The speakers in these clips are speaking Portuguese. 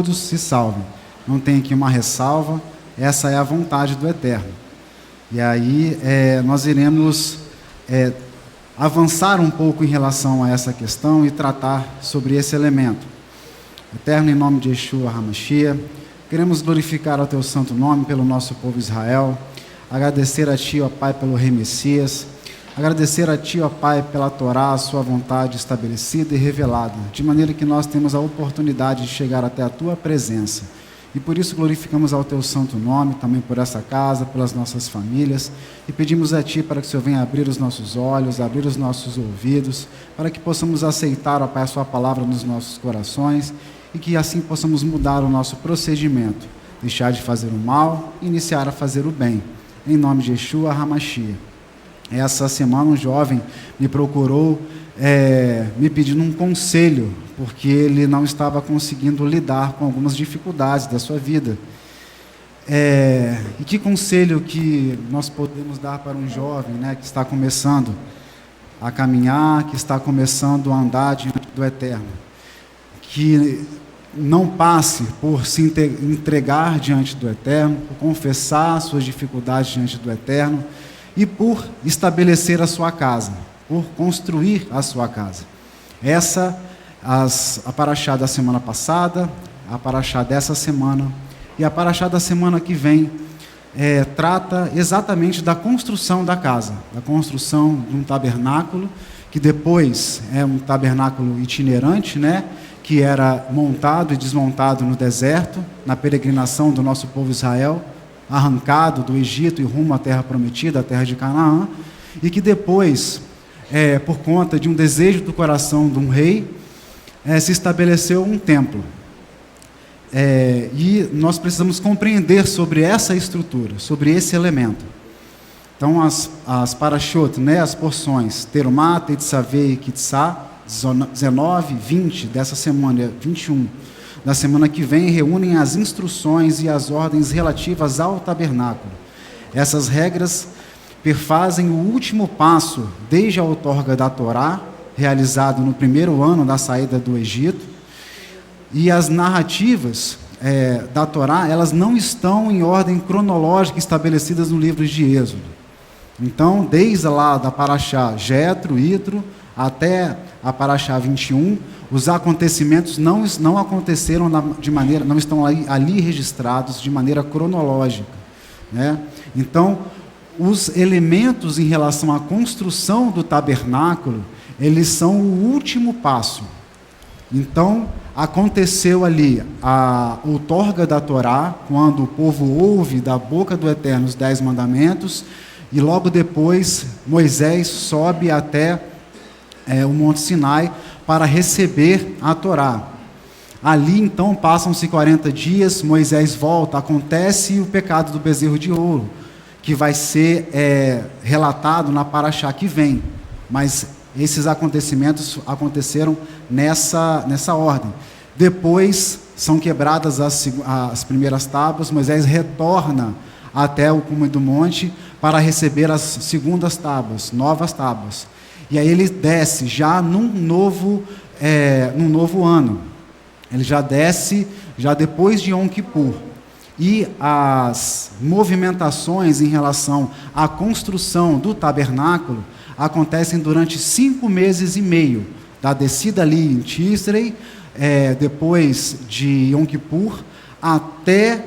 todos se salvem. Não tem aqui uma ressalva, essa é a vontade do Eterno. E aí nós iremos avançar um pouco em relação a essa questão e tratar sobre esse elemento. Eterno, em nome de Yeshua HaMashiach, queremos glorificar o Teu santo nome pelo nosso povo Israel, agradecer a Ti, ó Pai, pelo Rei Messias, agradecer a Ti, ó Pai, pela Torá, a Sua vontade estabelecida e revelada, de maneira que nós temos a oportunidade de chegar até a Tua presença. E por isso glorificamos ao Teu santo nome, também por essa casa, pelas nossas famílias, e pedimos a Ti para que o Senhor venha abrir os nossos olhos, abrir os nossos ouvidos, para que possamos aceitar, ó Pai, a Sua palavra nos nossos corações, e que assim possamos mudar o nosso procedimento, deixar de fazer o mal e iniciar a fazer o bem, em nome de Yeshua HaMashiach. Essa semana um jovem me procurou me pedindo um conselho, porque ele não estava conseguindo lidar com algumas dificuldades da sua vida. E que conselho que nós podemos dar para um jovem, né, que está começando a caminhar, que está começando a andar diante do Eterno? Que não passe por se entregar diante do Eterno, por confessar suas dificuldades diante do Eterno e por estabelecer a sua casa, por construir a sua casa. Essa, a paraxá da semana passada, a paraxá dessa semana e a paraxá da semana que vem trata exatamente da construção da casa, da construção de um tabernáculo, que depois é um tabernáculo itinerante, né? Que era montado e desmontado no deserto, na peregrinação do nosso povo Israel, arrancado do Egito e rumo à terra prometida, a terra de Canaã, e que depois, por conta de um desejo do coração de um rei, se estabeleceu um templo. E nós precisamos compreender sobre essa estrutura, sobre esse elemento. Então, as parashot, né, as porções, Terumá, Tetzaveh e Kitzá, 19, 20 dessa semana, 21 da semana que vem, reúnem as instruções e as ordens relativas ao tabernáculo. Essas regras perfazem o último passo desde a outorga da Torá, realizado no primeiro ano da saída do Egito, e as narrativas da Torá, elas não estão em ordem cronológica estabelecidas no livro de Êxodo. Então, desde lá da paraxá Jetro, Itro, até a paraxá 21, os acontecimentos não aconteceram não estão ali registrados de maneira cronológica, né? Então, os elementos em relação à construção do tabernáculo, eles são o último passo. Então, aconteceu ali a outorga da Torá, quando o povo ouve da boca do Eterno os 10 mandamentos, e logo depois Moisés sobe até o Monte Sinai para receber a Torá. Ali então passam-se 40 dias, Moisés volta, acontece o pecado do bezerro de ouro, que vai ser relatado na paraxá que vem, mas esses acontecimentos aconteceram nessa ordem. Depois são quebradas as primeiras tábuas, Moisés retorna até o cume do monte para receber as segundas tábuas, novas tábuas. E aí ele desce já num novo ano. Ele já desce já depois de Yom Kippur. E as movimentações em relação à construção do tabernáculo acontecem durante 5 meses e meio, da descida ali em Tishrei, depois de Yom Kippur, até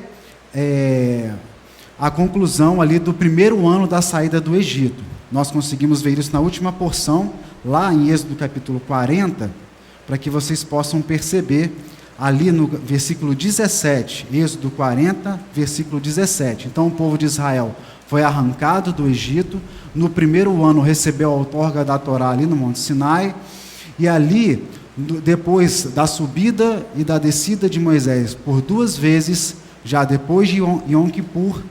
a conclusão ali do primeiro ano da saída do Egito. Nós conseguimos ver isso na última porção, lá em Êxodo capítulo 40, para que vocês possam perceber ali no versículo 17, Êxodo 40, versículo 17. Então o povo de Israel foi arrancado do Egito, no primeiro ano recebeu a outorga da Torá ali no Monte Sinai, e ali, depois da subida e da descida de Moisés, por 2 vezes, já depois de Yom Kippur,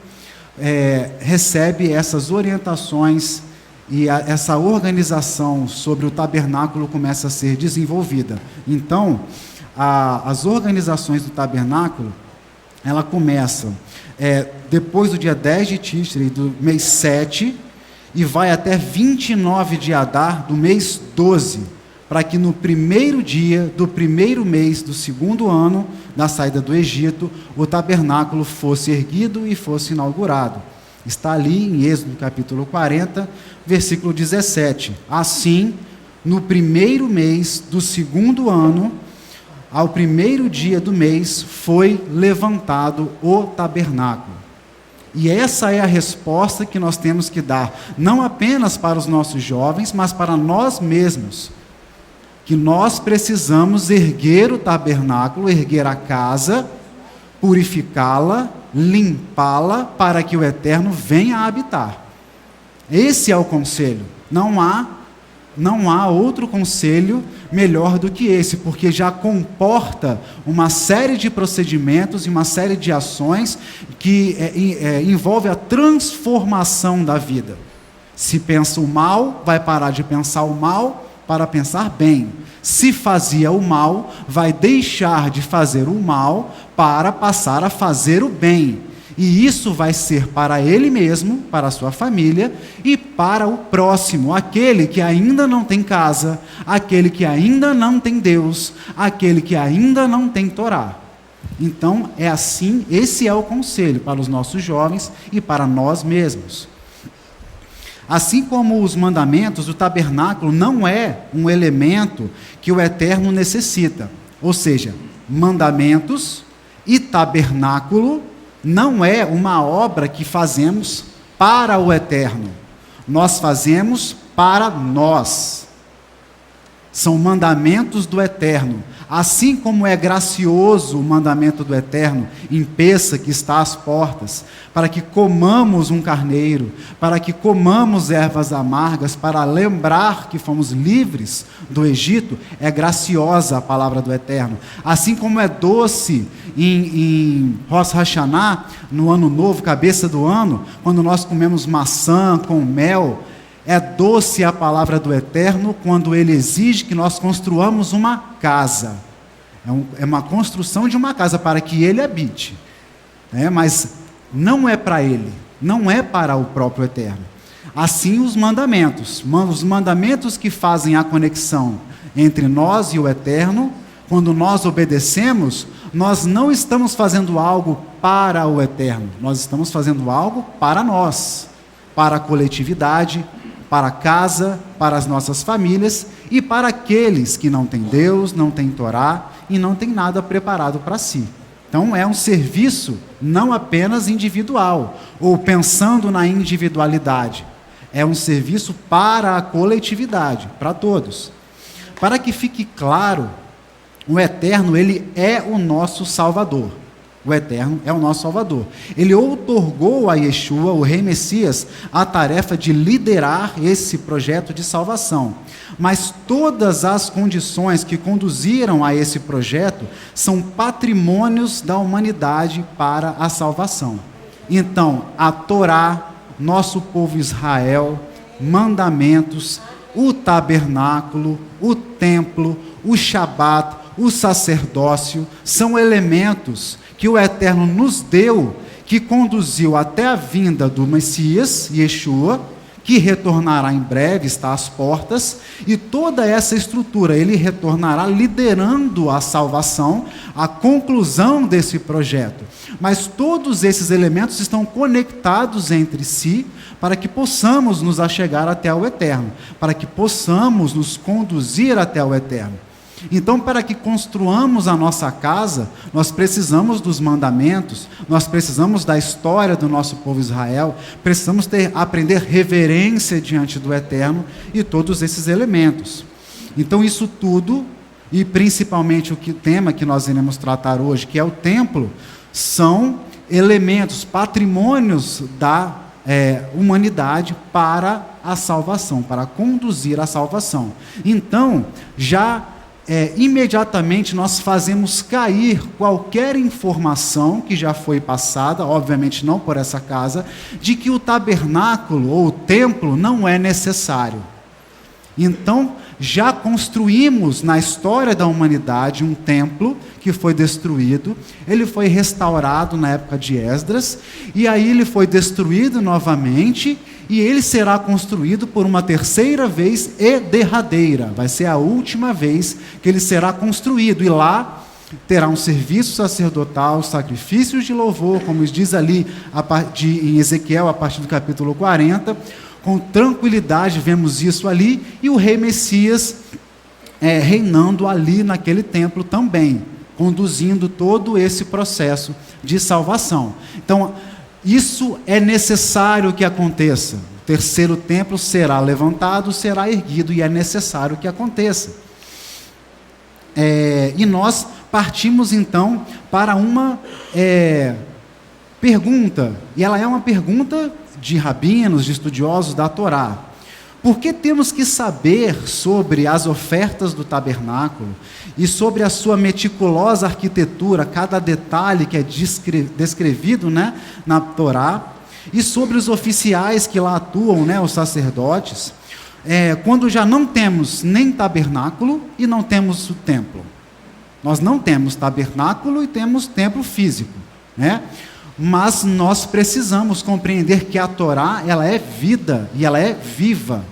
recebe essas orientações e essa organização sobre o tabernáculo começa a ser desenvolvida. Então, as organizações do tabernáculo, ela começam depois do dia 10 de Tishrei, do mês 7, e vai até 29 de Adar, do mês 12, para que no primeiro dia do primeiro mês do segundo ano da saída do Egito, o tabernáculo fosse erguido e fosse inaugurado. Está ali em Êxodo capítulo 40, versículo 17. Assim, no primeiro mês do segundo ano, ao primeiro dia do mês, foi levantado o tabernáculo. E essa é a resposta que nós temos que dar, não apenas para os nossos jovens, mas para nós mesmos. Que nós precisamos erguer o tabernáculo, erguer a casa, purificá-la, limpá-la, para que o Eterno venha a habitar. Esse é o conselho. Não há outro conselho melhor do que esse, porque já comporta uma série de procedimentos e uma série de ações que envolve a transformação da vida. Se pensa o mal, vai parar de pensar o mal para pensar bem. Se fazia o mal, vai deixar de fazer o mal para passar a fazer o bem. E isso vai ser para ele mesmo, para a sua família e para o próximo, aquele que ainda não tem casa, aquele que ainda não tem Deus, aquele que ainda não tem Torá. Então, é assim, esse é o conselho para os nossos jovens e para nós mesmos. Assim como os mandamentos, o tabernáculo não é um elemento que o Eterno necessita. Ou seja, mandamentos e tabernáculo não é uma obra que fazemos para o Eterno. Nós fazemos para nós. São mandamentos do Eterno. Assim como é gracioso o mandamento do Eterno em Pêssach, que está às portas, para que comamos um carneiro, para que comamos ervas amargas, para lembrar que fomos livres do Egito, é graciosa a palavra do Eterno. Assim como é doce em Rosh Hashanah, no ano novo, cabeça do ano, quando nós comemos maçã com mel, é doce a palavra do Eterno quando Ele exige que nós construamos uma casa. É uma construção de uma casa para que Ele habite. Mas não é para Ele, não é para o próprio Eterno. Assim os mandamentos que fazem a conexão entre nós e o Eterno, quando nós obedecemos, nós não estamos fazendo algo para o Eterno, nós estamos fazendo algo para nós, para a coletividade, para a casa, para as nossas famílias e para aqueles que não têm Deus, não têm Torá e não têm nada preparado para si. Então é um serviço não apenas individual, ou pensando na individualidade. É um serviço para a coletividade, para todos. Para que fique claro, o Eterno, Ele é o nosso Salvador. O Eterno é o nosso Salvador. Ele outorgou a Yeshua, o Rei Messias, a tarefa de liderar esse projeto de salvação. Mas todas as condições que conduziram a esse projeto são patrimônios da humanidade para a salvação. Então, a Torá, nosso povo Israel, mandamentos, o tabernáculo, o templo, o Shabat, o sacerdócio, são elementos que o Eterno nos deu, que conduziu até a vinda do Messias, Yeshua, que retornará em breve, está às portas, e toda essa estrutura, ele retornará liderando a salvação, a conclusão desse projeto. Mas todos esses elementos estão conectados entre si, para que possamos nos achegar até o Eterno, para que possamos nos conduzir até o Eterno. Então, para que construamos a nossa casa, nós precisamos dos mandamentos, nós precisamos da história do nosso povo Israel, precisamos aprender reverência diante do Eterno e todos esses elementos. Então, isso tudo, e principalmente o tema que nós iremos tratar hoje, que é o templo, são elementos, patrimônios da humanidade para a salvação, para conduzir a salvação. Então, imediatamente nós fazemos cair qualquer informação que já foi passada, obviamente não por essa casa, de que o tabernáculo ou o templo não é necessário. Então, já construímos na história da humanidade um templo que foi destruído, ele foi restaurado na época de Esdras, e aí ele foi destruído novamente, e ele será construído por uma terceira vez e derradeira. Vai ser a última vez que ele será construído, e lá terá um serviço sacerdotal, sacrifícios de louvor, como diz ali em Ezequiel, a partir do capítulo 40, com tranquilidade vemos isso ali, e o rei Messias reinando ali naquele templo também, conduzindo todo esse processo de salvação. Então, isso é necessário que aconteça. O terceiro templo será levantado, será erguido, e é necessário que aconteça. E nós partimos então para uma pergunta, e ela é uma pergunta de rabinos, de estudiosos da Torá. Por que temos que saber sobre as ofertas do tabernáculo e sobre a sua meticulosa arquitetura, cada detalhe que é descrevido, né, na Torá, e sobre os oficiais que lá atuam, né, os sacerdotes, quando já não temos nem tabernáculo e não temos o templo? Nós não temos tabernáculo e temos templo físico, né? Mas nós precisamos compreender que a Torá, ela é vida, e ela é viva,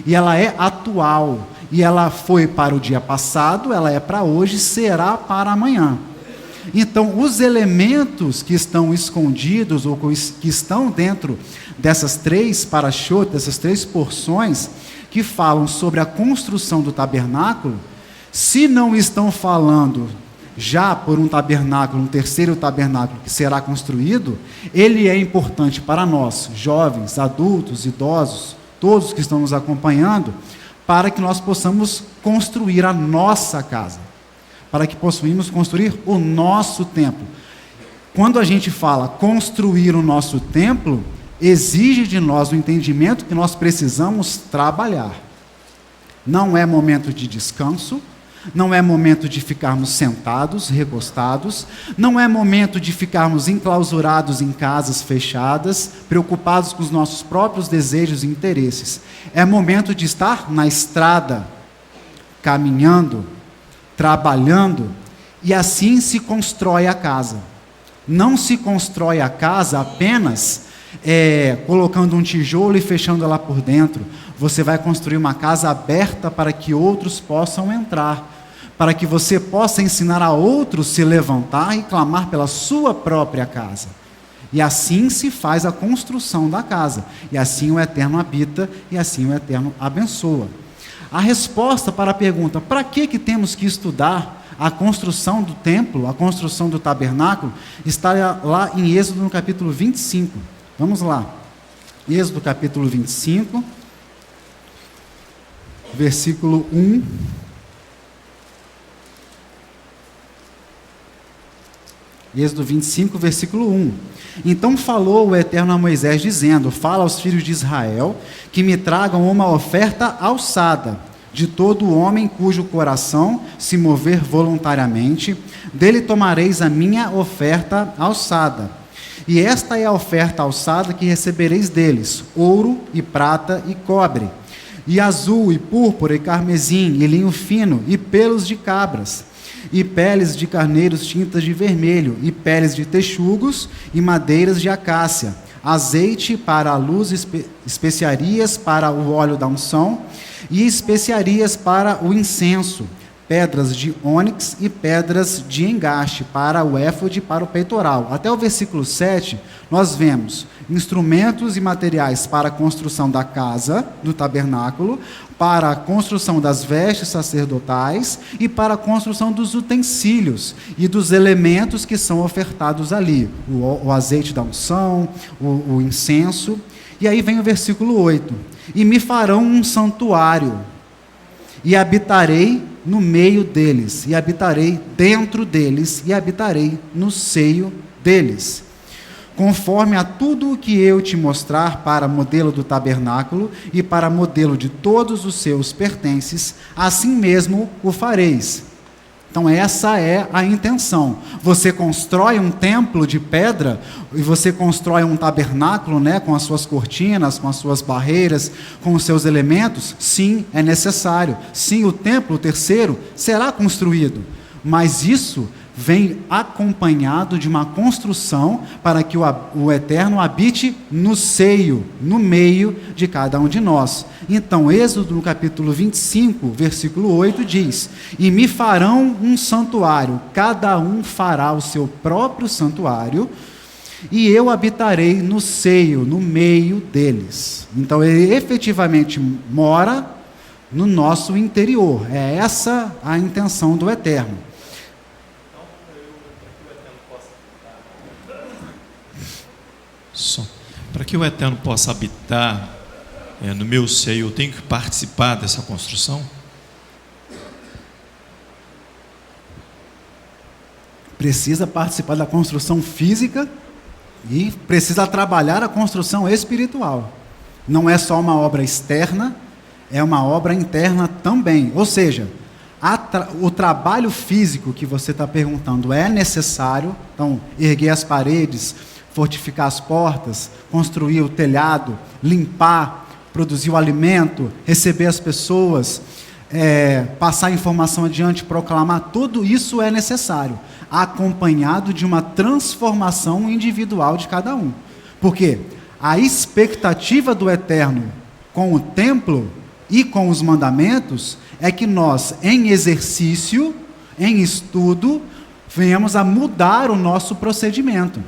e ela é atual, e ela foi para o dia passado, ela é para hoje, será para amanhã. Então, os elementos que estão escondidos, ou que estão dentro dessas três parashot, dessas três porções, que falam sobre a construção do tabernáculo, se não estão falando já por um tabernáculo, um terceiro tabernáculo que será construído, ele é importante para nós, jovens, adultos, idosos, todos que estão nos acompanhando, para que nós possamos construir a nossa casa, para que possamos construir o nosso templo. Quando a gente fala construir o nosso templo, exige de nós o entendimento que nós precisamos trabalhar. Não é momento de descanso, não é momento de ficarmos sentados, recostados, não é momento de ficarmos enclausurados em casas fechadas, preocupados com os nossos próprios desejos e interesses. É momento de estar na estrada, caminhando, trabalhando, e assim se constrói a casa. Não se constrói a casa apenas colocando um tijolo e fechando ela por dentro. Você vai construir uma casa aberta para que outros possam entrar, para que você possa ensinar a outros se levantar e clamar pela sua própria casa. E assim se faz a construção da casa, e assim o Eterno habita, e assim o Eterno abençoa. A resposta para a pergunta, para que temos que estudar a construção do templo, a construção do tabernáculo, está lá em Êxodo no capítulo 25. Vamos lá. Êxodo capítulo 25, versículo 1. Êxodo 25, versículo 1. Então falou o Eterno a Moisés, dizendo: fala aos filhos de Israel que me tragam uma oferta alçada, de todo homem cujo coração se mover voluntariamente, dele tomareis a minha oferta alçada. E esta é a oferta alçada que recebereis deles: ouro e prata e cobre, e azul e púrpura e carmesim, e linho fino, e pelos de cabras, e peles de carneiros tintas de vermelho, e peles de texugos, e madeiras de acácia, azeite para a luz, especiarias para o óleo da unção, e especiarias para o incenso, pedras de ônix e pedras de engaste para o éfode e para o peitoral. Até o versículo 7, nós vemos instrumentos e materiais para a construção da casa, do tabernáculo, para a construção das vestes sacerdotais e para a construção dos utensílios e dos elementos que são ofertados ali, o azeite da unção, o incenso. E aí vem o versículo 8: e me farão um santuário, e habitarei no meio deles, e habitarei dentro deles, e habitarei no seio deles, conforme a tudo o que eu te mostrar para modelo do tabernáculo e para modelo de todos os seus pertences, assim mesmo o fareis. Então essa é a intenção. Você constrói um templo de pedra, e você constrói um tabernáculo, né, com as suas cortinas, com as suas barreiras, com os seus elementos. Sim, é necessário. Sim, o templo, o terceiro, será construído. Mas isso vem acompanhado de uma construção para que o Eterno habite no seio, no meio de cada um de nós. Então, Êxodo, no capítulo 25, versículo 8, diz: e me farão um santuário, cada um fará o seu próprio santuário, e eu habitarei no seio, no meio deles. Então, ele efetivamente mora no nosso interior. É essa a intenção do Eterno. Para que o Eterno possa habitar no meu seio, eu tenho que participar dessa construção? Precisa participar da construção física e precisa trabalhar a construção espiritual. Não é só uma obra externa, é uma obra interna também. Ou seja, o trabalho físico que você está perguntando é necessário. Então, erguer as paredes, fortificar as portas, construir o telhado, limpar, produzir o alimento, receber as pessoas, passar a informação adiante, proclamar, tudo isso é necessário, acompanhado de uma transformação individual de cada um. Porque a expectativa do Eterno com o templo e com os mandamentos é que nós, em exercício, em estudo, venhamos a mudar o nosso procedimento.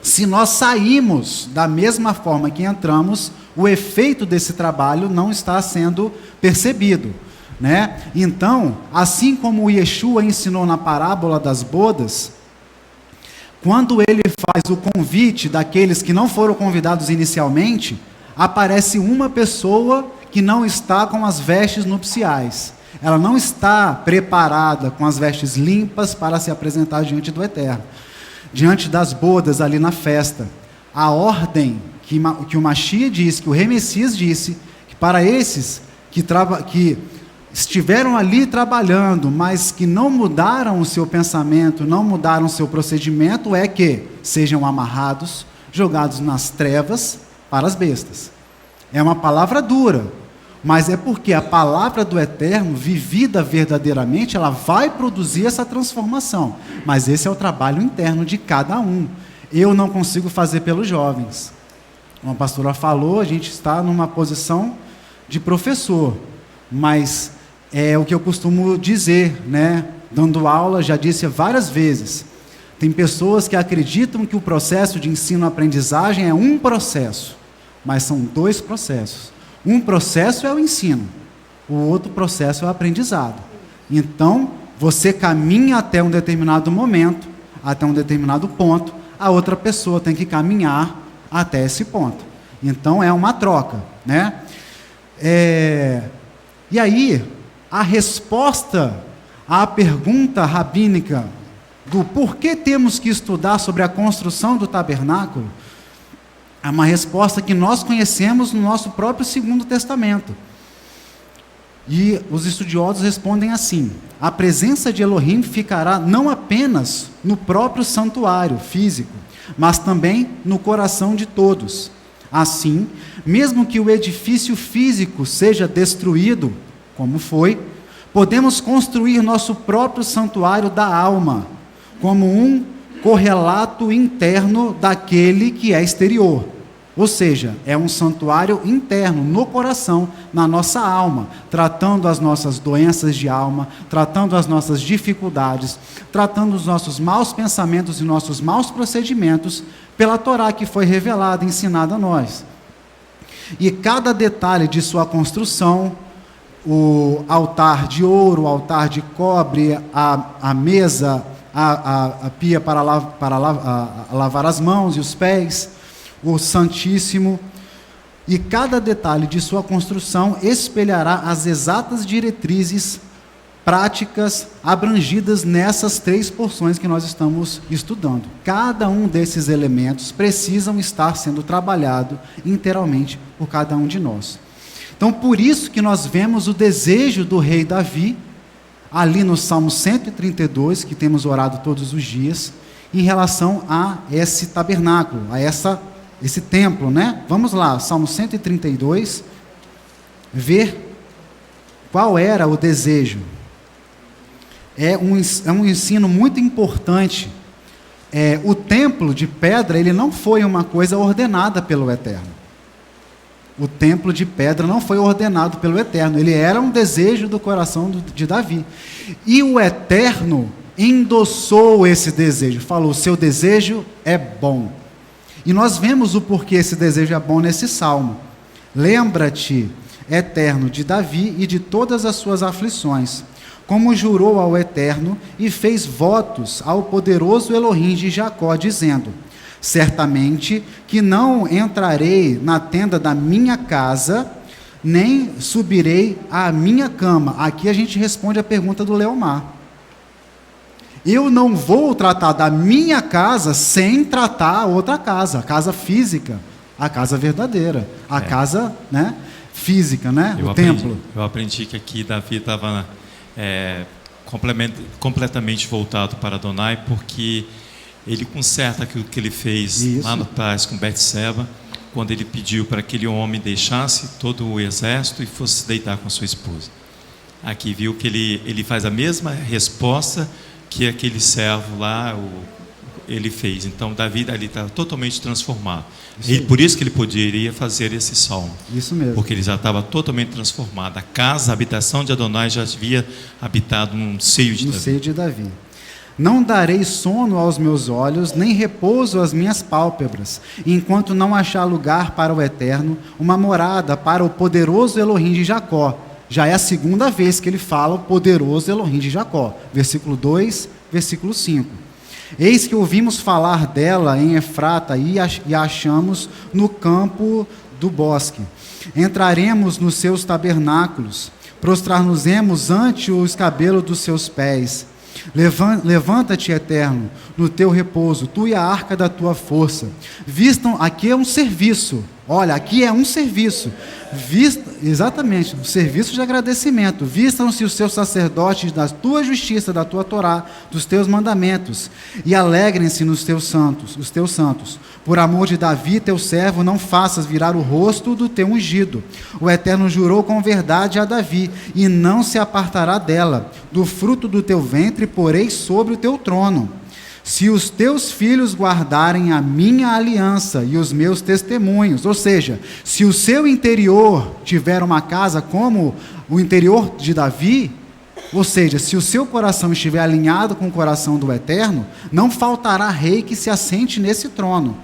Se nós saímos da mesma forma que entramos, o efeito desse trabalho não está sendo percebido, né? Então, assim como o Yeshua ensinou na parábola das bodas, quando ele faz o convite daqueles que não foram convidados inicialmente, aparece uma pessoa que não está com as vestes nupciais. Ela não está preparada com as vestes limpas para se apresentar diante do Eterno, diante das bodas ali na festa. A ordem que o Mashiach disse, que o Rei Messias disse, que para esses que estiveram ali trabalhando, mas que não mudaram o seu pensamento, não mudaram o seu procedimento, é que sejam amarrados, jogados nas trevas para as bestas. É uma palavra dura, mas é porque a palavra do Eterno, vivida verdadeiramente, ela vai produzir essa transformação. Mas esse é o trabalho interno de cada um. Eu não consigo fazer pelos jovens. Como a pastora falou, a gente está numa posição de professor, mas é o que eu costumo dizer, né? Dando aula, já disse várias vezes, tem pessoas que acreditam que o processo de ensino-aprendizagem é um processo, mas são dois processos. Um processo é o ensino, o outro processo é o aprendizado. Então, você caminha até um determinado momento, até um determinado ponto, a outra pessoa tem que caminhar até esse ponto. Então, é uma troca, né? E aí, a resposta à pergunta rabínica do porquê temos que estudar sobre a construção do tabernáculo, é uma resposta que nós conhecemos no nosso próprio Segundo Testamento. E os estudiosos respondem assim: a presença de Elohim ficará não apenas no próprio santuário físico, mas também no coração de todos. Assim, mesmo que o edifício físico seja destruído, como foi, podemos construir nosso próprio santuário da alma, como um correlato interno daquele que é exterior. Ou seja, é um santuário interno, no coração, na nossa alma, tratando as nossas doenças de alma, tratando as nossas dificuldades, tratando os nossos maus pensamentos e nossos maus procedimentos pela Torá que foi revelada e ensinada a nós. E cada detalhe de sua construção, o altar de ouro, o altar de cobre, a mesa, a pia para lavar as mãos e os pés, o Santíssimo, e cada detalhe de sua construção espelhará as exatas diretrizes práticas abrangidas nessas 3 porções que nós estamos estudando. Cada um desses elementos precisam estar sendo trabalhado inteiramente por cada um de nós. Então, por isso que nós vemos o desejo do rei Davi, ali no Salmo 132, que temos orado todos os dias, em relação a esse tabernáculo, a esse templo, né? Vamos lá, Salmo 132, ver qual era o desejo. é um ensino muito importante. O templo de pedra, ele não foi uma coisa ordenada pelo Eterno. O templo de pedra não foi ordenado pelo Eterno, ele era um desejo do coração de Davi. E o Eterno endossou esse desejo, falou: seu desejo é bom. E nós vemos o porquê esse desejo é bom nesse salmo. Lembra-te, Eterno, de Davi e de todas as suas aflições, como jurou ao Eterno e fez votos ao poderoso Elohim de Jacó, dizendo: certamente que não entrarei na tenda da minha casa, nem subirei à minha cama. Aqui a gente responde a pergunta do Leomar. Eu não vou tratar da minha casa sem tratar a outra casa, a casa física, a casa verdadeira, a casa, né, física, né, o templo. Eu aprendi que aqui Davi estava completamente voltado para Adonai, porque ele conserta aquilo que ele fez lá no trás com Betseba, quando ele pediu para que aquele homem deixasse todo o exército e fosse se deitar com sua esposa. Aqui viu que ele faz a mesma resposta que aquele servo lá ele fez. Então Davi ali está totalmente transformado. Por isso que ele poderia fazer esse salmo. Isso mesmo. Porque ele já estava totalmente transformado. A casa, a habitação de Adonai já havia habitado no seio de Davi. No seio de Davi. Não darei sono aos meus olhos, nem repouso às minhas pálpebras, enquanto não achar lugar para o Eterno, uma morada para o poderoso Elohim de Jacó. Já é a segunda vez que ele fala o poderoso Elohim de Jacó. Versículo 2, versículo 5. Eis que ouvimos falar dela em Efrata e a achamos no campo do bosque. Entraremos nos seus tabernáculos, prostrar-nos-emos ante o escabelo dos seus pés. Levanta-te, Eterno, no teu repouso, tu e a arca da tua força. Vistam, aqui é um serviço. Olha, aqui é um serviço. Exatamente, um serviço de agradecimento. Vistam-se os seus sacerdotes da tua justiça, da tua Torá, dos teus mandamentos, e alegrem-se nos teus santos, os teus santos. Por amor de Davi, teu servo, não faças virar o rosto do teu ungido. O Eterno jurou com verdade a Davi, e não se apartará dela. Do fruto do teu ventre porei sobre o teu trono. Se os teus filhos guardarem a minha aliança e os meus testemunhos, ou seja, se o seu interior tiver uma casa como o interior de Davi, ou seja, se o seu coração estiver alinhado com o coração do Eterno, não faltará rei que se assente nesse trono.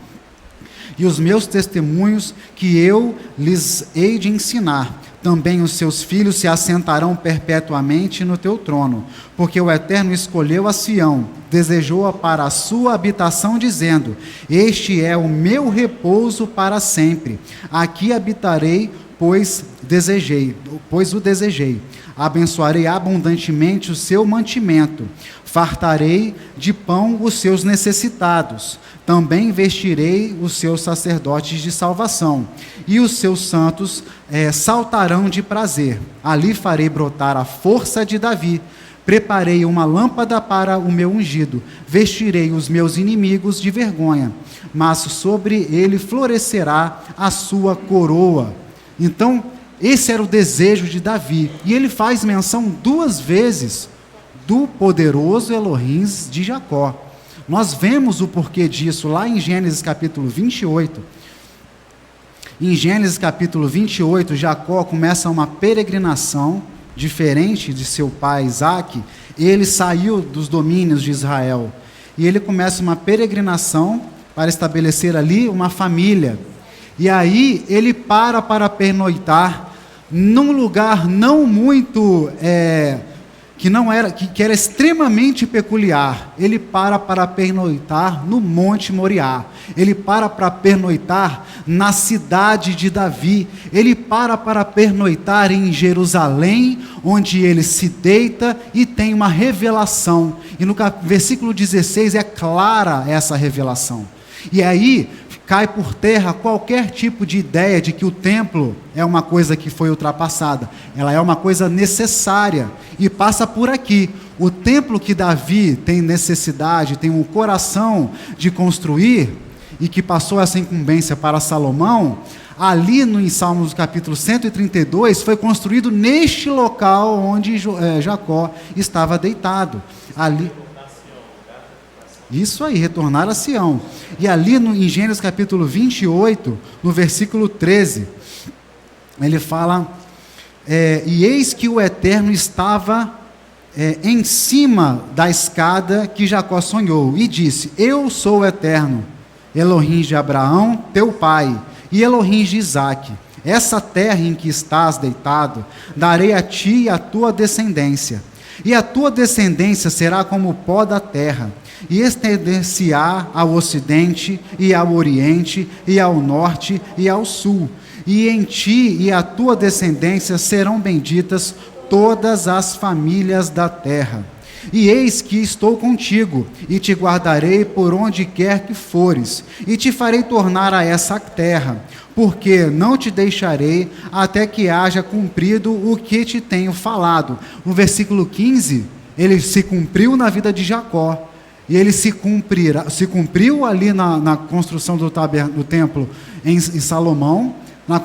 E os meus testemunhos que eu lhes hei de ensinar, também os seus filhos se assentarão perpetuamente no teu trono, porque o Eterno escolheu a Sião, desejou-a para a sua habitação, dizendo: este é o meu repouso para sempre. Aqui habitarei, pois o desejei. Abençoarei abundantemente o seu mantimento, fartarei de pão os seus necessitados. Também vestirei os seus sacerdotes de salvação, e os seus santos saltarão de prazer. Ali farei brotar a força de Davi. Preparei uma lâmpada para o meu ungido. Vestirei os meus inimigos de vergonha, mas sobre ele florescerá a sua coroa. Então, esse era o desejo de Davi. E ele faz menção 2 vezes do poderoso Elohim de Jacó. Nós vemos o porquê disso lá em Gênesis capítulo 28. Em Gênesis capítulo 28, Jacó começa uma peregrinação diferente de seu pai Isaque. Ele saiu dos domínios de Israel e ele começa uma peregrinação para estabelecer ali uma família. E aí ele para pernoitar num lugar não muito que era extremamente peculiar. Ele para pernoitar no Monte Moriá. Ele para pernoitar na cidade de Davi. Ele para pernoitar em Jerusalém, onde ele se deita e tem uma revelação. E no versículo 16 é clara essa revelação. E aí cai por terra qualquer tipo de ideia de que o templo é uma coisa que foi ultrapassada. Ela é uma coisa necessária e passa por aqui. O templo que Davi tem necessidade, tem um coração de construir, e que passou essa incumbência para Salomão, Ali em Salmos capítulo 132, foi construído neste local onde Jacó estava deitado. Ali, isso aí, retornar a Sião. E ali em Gênesis capítulo 28, no versículo 13, ele fala, e eis que o Eterno estava em cima da escada que Jacó sonhou, e disse, eu sou o Eterno, Elohim de Abraão, teu pai, e Elohim de Isaque. Essa terra em que estás deitado, darei a ti e à tua descendência. E a tua descendência será como o pó da terra, e estender-se-á ao ocidente, e ao oriente, e ao norte, e ao sul. E em ti e a tua descendência serão benditas todas as famílias da terra. E eis que estou contigo, e te guardarei por onde quer que fores, e te farei tornar a essa terra, porque não te deixarei até que haja cumprido o que te tenho falado. No versículo 15, ele se cumpriu na vida de Jacó, e ele se cumpriu ali na construção do templo em Salomão, na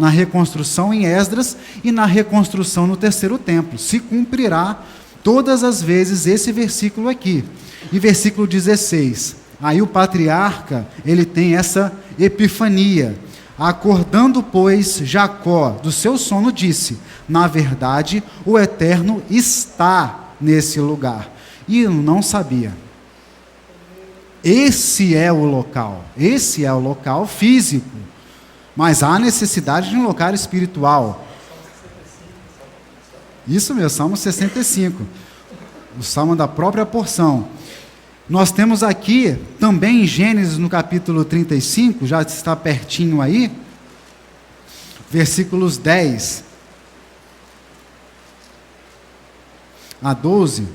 reconstrução em Esdras, e na reconstrução no terceiro templo. Se cumprirá todas as vezes esse versículo aqui. E versículo 16, aí o patriarca, ele tem essa epifania. Acordando, pois, Jacó do seu sono, disse, na verdade, o Eterno está nesse lugar. E não sabia. Esse é o local físico. Mas há necessidade de um local espiritual. Isso mesmo, Salmo 65. O Salmo da própria porção. Nós temos aqui, também em Gênesis, no capítulo 35, já está pertinho aí, versículos 10 a 12.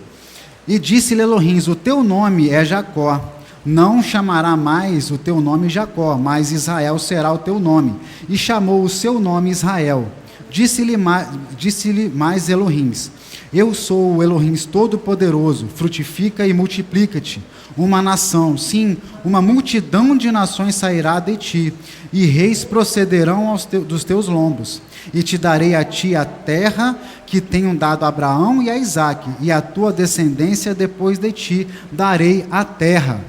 E disse-lhe Elohim, o teu nome é Jacó. Não chamará mais o teu nome Jacó, mas Israel será o teu nome. E chamou o seu nome Israel. Disse-lhe mais Elohim, eu sou o Elohim Todo-Poderoso, frutifica e multiplica-te. Uma nação, sim, uma multidão de nações sairá de ti, e reis procederão dos teus lombos. E te darei a ti a terra que tenho dado a Abraão e a Isaque, e a tua descendência depois de ti darei a terra.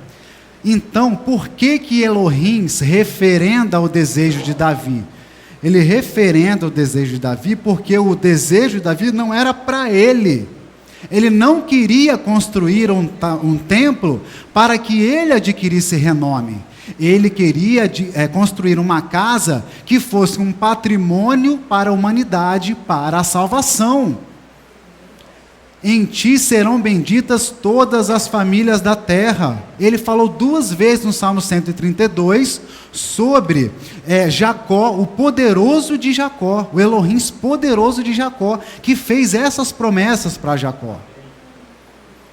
Então, por que Elohim referenda o desejo de Davi? Ele referenda o desejo de Davi porque o desejo de Davi não era para ele. Ele não queria construir um templo para que ele adquirisse renome. Ele queria construir uma casa que fosse um patrimônio para a humanidade, para a salvação. Em ti serão benditas todas as famílias da terra. Ele falou 2 vezes no Salmo 132 sobre Jacó, o poderoso de Jacó, o Elohim poderoso de Jacó, que fez essas promessas para Jacó.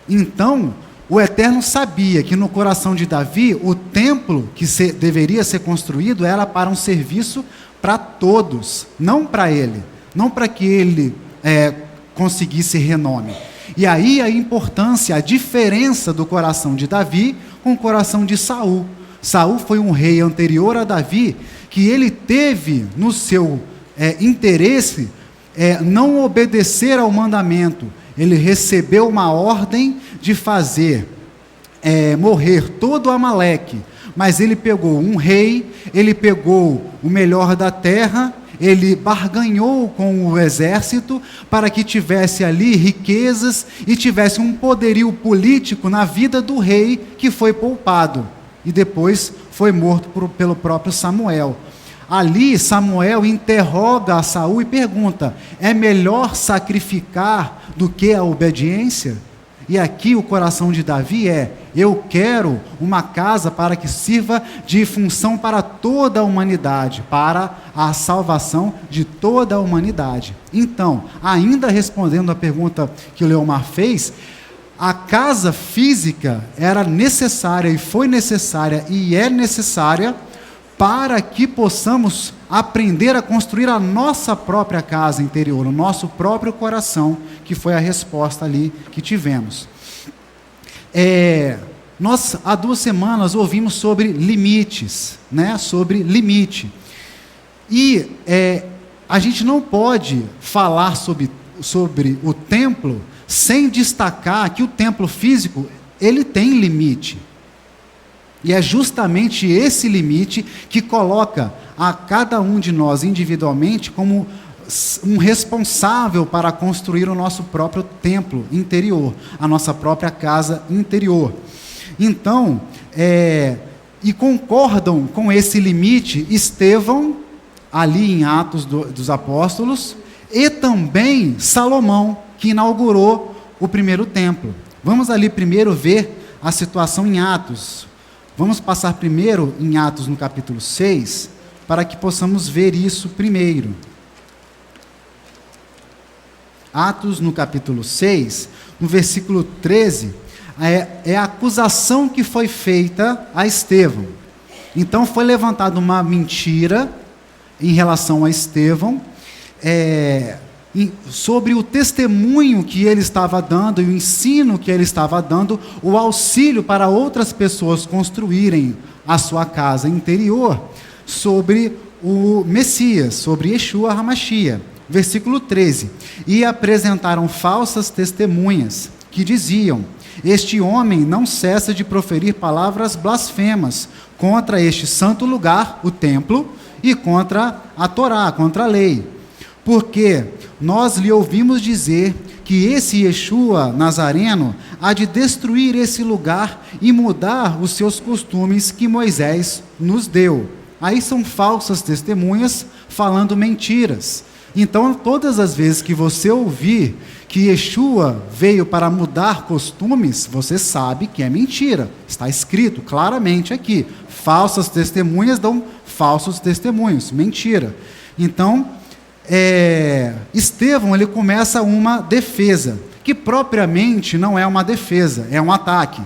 Então, o Eterno sabia que no coração de Davi, o templo que deveria ser construído era para um serviço para todos, não para ele, não para que ele conseguisse renome. E aí a importância, a diferença do coração de Davi com o coração de Saul. Saul foi um rei anterior a Davi, que ele teve no seu interesse não obedecer ao mandamento. Ele recebeu uma ordem de fazer morrer todo Amaleque, mas ele pegou um rei, ele pegou o melhor da terra, ele barganhou com o exército para que tivesse ali riquezas e tivesse um poderio político na vida do rei, que foi poupado e depois foi morto pelo próprio Samuel. Ali Samuel interroga a Saul e pergunta, é melhor sacrificar do que a obediência? E aqui o coração de Davi eu quero uma casa para que sirva de função para toda a humanidade, para a salvação de toda a humanidade. Então, ainda respondendo a pergunta que o Leomar fez, a casa física era necessária e foi necessária e é necessária para que possamos aprender a construir a nossa própria casa interior, o nosso próprio coração, que foi a resposta ali que tivemos. Nós, há 2 semanas, ouvimos sobre limites, sobre limite. E a gente não pode falar sobre o templo sem destacar que o templo físico, ele tem limite. E é justamente esse limite que coloca a cada um de nós individualmente como um responsável para construir o nosso próprio templo interior, a nossa própria casa interior. Então, e concordam com esse limite Estevão, ali em Atos dos Apóstolos, e também Salomão, que inaugurou o primeiro templo. Vamos ali primeiro ver a situação em Atos. Vamos passar primeiro em Atos no capítulo 6, para que possamos ver isso primeiro. Atos no capítulo 6, no versículo 13, é a acusação que foi feita a Estevão. Então foi levantada uma mentira em relação a Estevão, sobre o testemunho que ele estava dando, e o ensino que ele estava dando, o auxílio para outras pessoas construírem a sua casa interior, sobre o Messias, sobre Yeshua HaMashiach. Versículo 13, e apresentaram falsas testemunhas, que diziam: este homem não cessa de proferir palavras blasfemas contra este santo lugar, o templo, e contra a Torá, contra a lei. Porque nós lhe ouvimos dizer que esse Yeshua Nazareno há de destruir esse lugar e mudar os seus costumes que Moisés nos deu. Aí são falsas testemunhas falando mentiras. Então, todas as vezes que você ouvir que Yeshua veio para mudar costumes, você sabe que é mentira. Está escrito claramente aqui. Falsas testemunhas dão falsos testemunhos. Mentira. Então, Estevão, ele começa uma defesa, que propriamente não é uma defesa, é um ataque.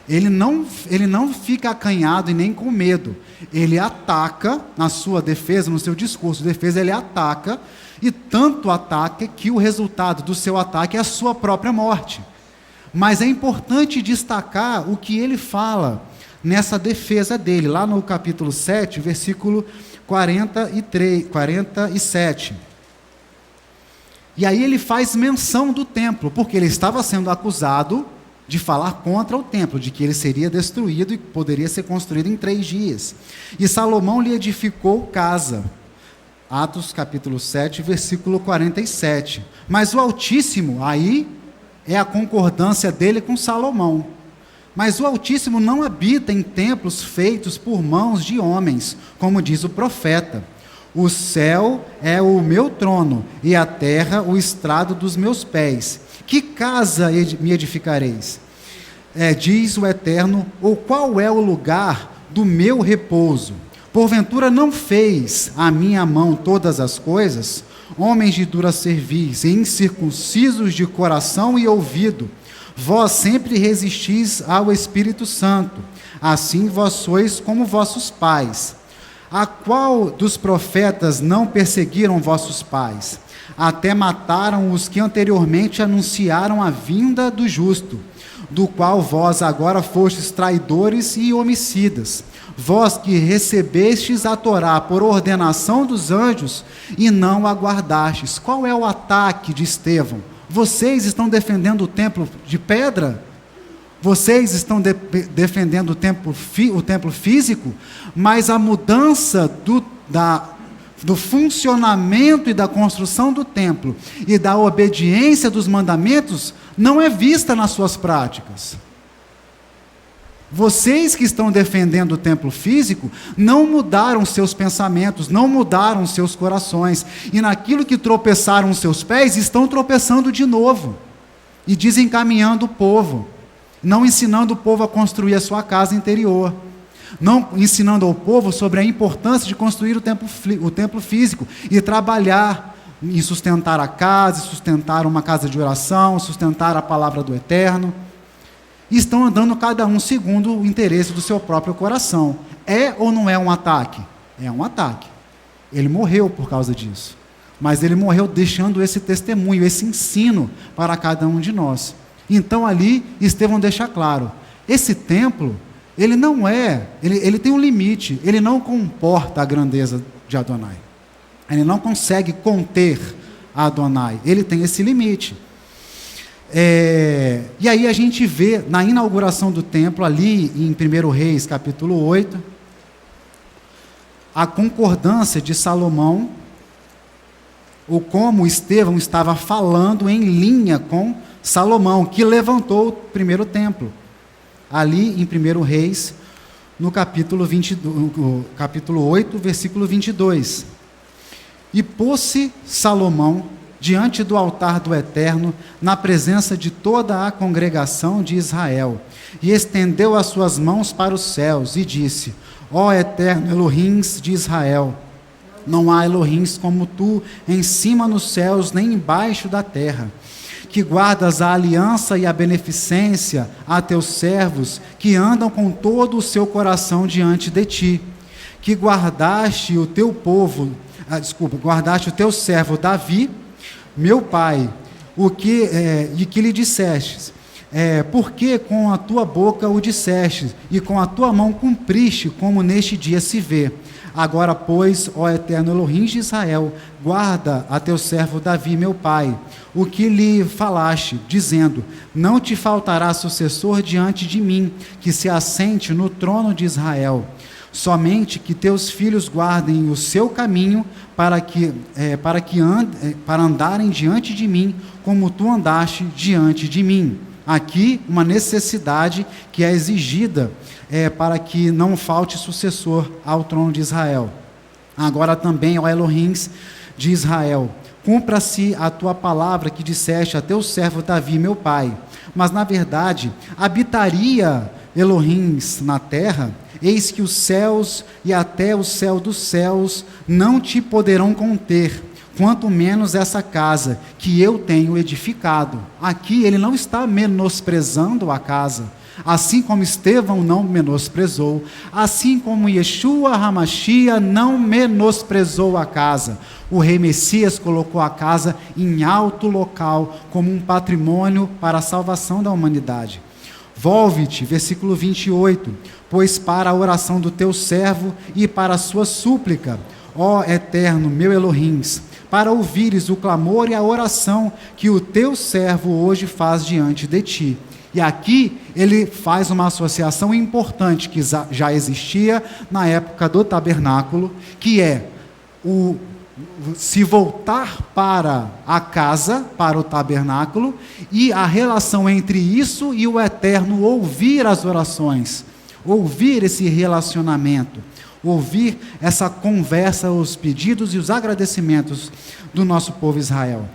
Ele não fica acanhado e nem com medo. Ele ataca na sua defesa, no seu discurso de defesa, ele ataca, e tanto ataca que o resultado do seu ataque é a sua própria morte. Mas é importante destacar o que ele fala nessa defesa dele, lá no capítulo 7, versículo 47. E aí ele faz menção do templo, porque ele estava sendo acusado de falar contra o templo, de que ele seria destruído e poderia ser construído em 3 dias. E Salomão lhe edificou casa. Atos capítulo 7, versículo 47. Mas o Altíssimo, aí é a concordância dele com Salomão. Mas o Altíssimo não habita em templos feitos por mãos de homens, como diz o profeta. O céu é o meu trono, e a terra o estrado dos meus pés. Que casa me edificareis? Diz o Eterno, ou qual é o lugar do meu repouso? Porventura não fez a minha mão todas as coisas? Homens de dura cerviz, incircuncisos de coração e ouvido, vós sempre resistis ao Espírito Santo, assim vós sois como vossos pais. A qual dos profetas não perseguiram vossos pais? Até mataram os que anteriormente anunciaram a vinda do justo, do qual vós agora fostes traidores e homicidas. Vós que recebestes a Torá por ordenação dos anjos e não a guardastes. Qual é o ataque de Estevão? Vocês estão defendendo o templo de pedra? Vocês estão defendendo o templo físico? Mas a mudança do funcionamento e da construção do templo e da obediência dos mandamentos não é vista nas suas práticas. Vocês que estão defendendo o templo físico não mudaram seus pensamentos, não mudaram seus corações, e naquilo que tropeçaram os seus pés, estão tropeçando de novo e desencaminhando o povo, não ensinando o povo a construir a sua casa interior, não ensinando ao povo sobre a importância de construir o templo físico e trabalhar em sustentar a casa, sustentar uma casa de oração, sustentar a palavra do Eterno. E estão andando cada um segundo o interesse do seu próprio coração. É ou não é um ataque? É um ataque. Ele morreu por causa disso. Mas ele morreu deixando esse testemunho, esse ensino para cada um de nós. Então ali, Estevão deixa claro, esse templo, ele não é, ele tem um limite, ele não comporta a grandeza de Adonai. Ele não consegue conter Adonai. Ele tem esse limite. E aí a gente vê na inauguração do templo, ali em 1 Reis, capítulo 8, a concordância de Salomão, ou como Estevão estava falando em linha com Salomão, que levantou o primeiro templo. Ali em 1 Reis, no capítulo 8, versículo 22. E pôs-se Salomão diante do altar do Eterno, na presença de toda a congregação de Israel, e estendeu as suas mãos para os céus, e disse: Ó Eterno Elohims de Israel, não há Elohims como tu, em cima nos céus, nem embaixo da terra, que guardas a aliança e a beneficência a teus servos, que andam com todo o seu coração diante de ti, que guardaste o teu povo, guardaste o teu servo Davi, meu pai, e que lhe dissestes, porque com a tua boca o disseste, e com a tua mão cumpriste, como neste dia se vê. Agora, pois, ó Eterno Elohim de Israel, guarda a teu servo Davi, meu pai, o que lhe falaste, dizendo: não te faltará sucessor diante de mim, que se assente no trono de Israel. Somente que teus filhos guardem o seu caminho, para andarem diante de mim, como tu andaste diante de mim. Aqui, uma necessidade que é exigida para que não falte sucessor ao trono de Israel. Agora também, ó Elohims de Israel, cumpra-se a tua palavra que disseste a teu servo Davi, meu pai. Mas, na verdade, habitaria Elohims na terra, eis que os céus e até o céu dos céus não te poderão conter, quanto menos essa casa que eu tenho edificado. Aqui ele não está menosprezando a casa, assim como Estevão não menosprezou, assim como Yeshua HaMashiach não menosprezou a casa. O rei Messias colocou a casa em alto local, como um patrimônio para a salvação da humanidade. Volve-te, versículo 28, pois para a oração do teu servo e para a sua súplica, ó Eterno, meu Elohims, para ouvires o clamor e a oração que o teu servo hoje faz diante de ti. E aqui ele faz uma associação importante que já existia na época do tabernáculo, que é se voltar para a casa, para o tabernáculo, e a relação entre isso e o Eterno, ouvir as orações, ouvir esse relacionamento, ouvir essa conversa, os pedidos e os agradecimentos do nosso povo Israel.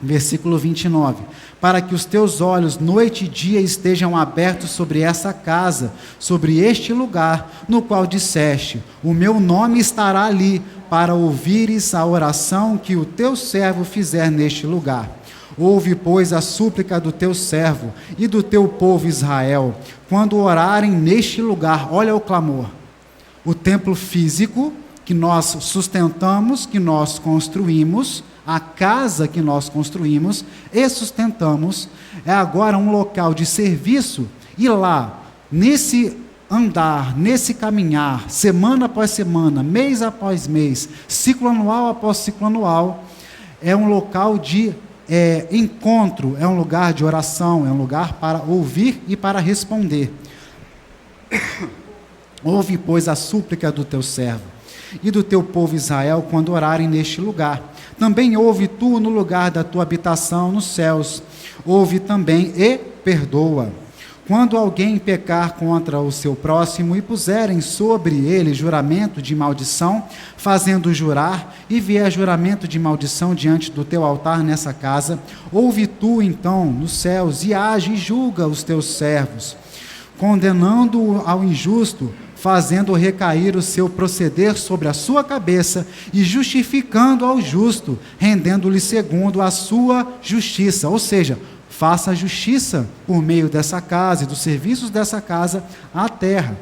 Versículo 29, para que os teus olhos noite e dia estejam abertos sobre essa casa, sobre este lugar, no qual disseste, o meu nome estará ali, para ouvires a oração que o teu servo fizer neste lugar. Ouve, pois, a súplica do teu servo e do teu povo Israel, quando orarem neste lugar. Olha o clamor. O templo físico que nós sustentamos, que nós construímos, a casa que nós construímos e sustentamos, é agora um local de serviço, e lá, nesse andar, nesse caminhar, semana após semana, mês após mês, ciclo anual após ciclo anual, é um local de encontro, é um lugar de oração, é um lugar para ouvir e para responder. Ouve, pois, a súplica do teu servo e do teu povo Israel quando orarem neste lugar. Também ouve tu no lugar da tua habitação nos céus. Ouve também e perdoa. Quando alguém pecar contra o seu próximo e puserem sobre ele juramento de maldição, fazendo jurar, e vier juramento de maldição diante do teu altar nessa casa, ouve tu então nos céus e age e julga os teus servos, condenando-o ao injusto, fazendo recair o seu proceder sobre a sua cabeça e justificando ao justo, rendendo-lhe segundo a sua justiça. Ou seja, faça a justiça por meio dessa casa e dos serviços dessa casa à terra.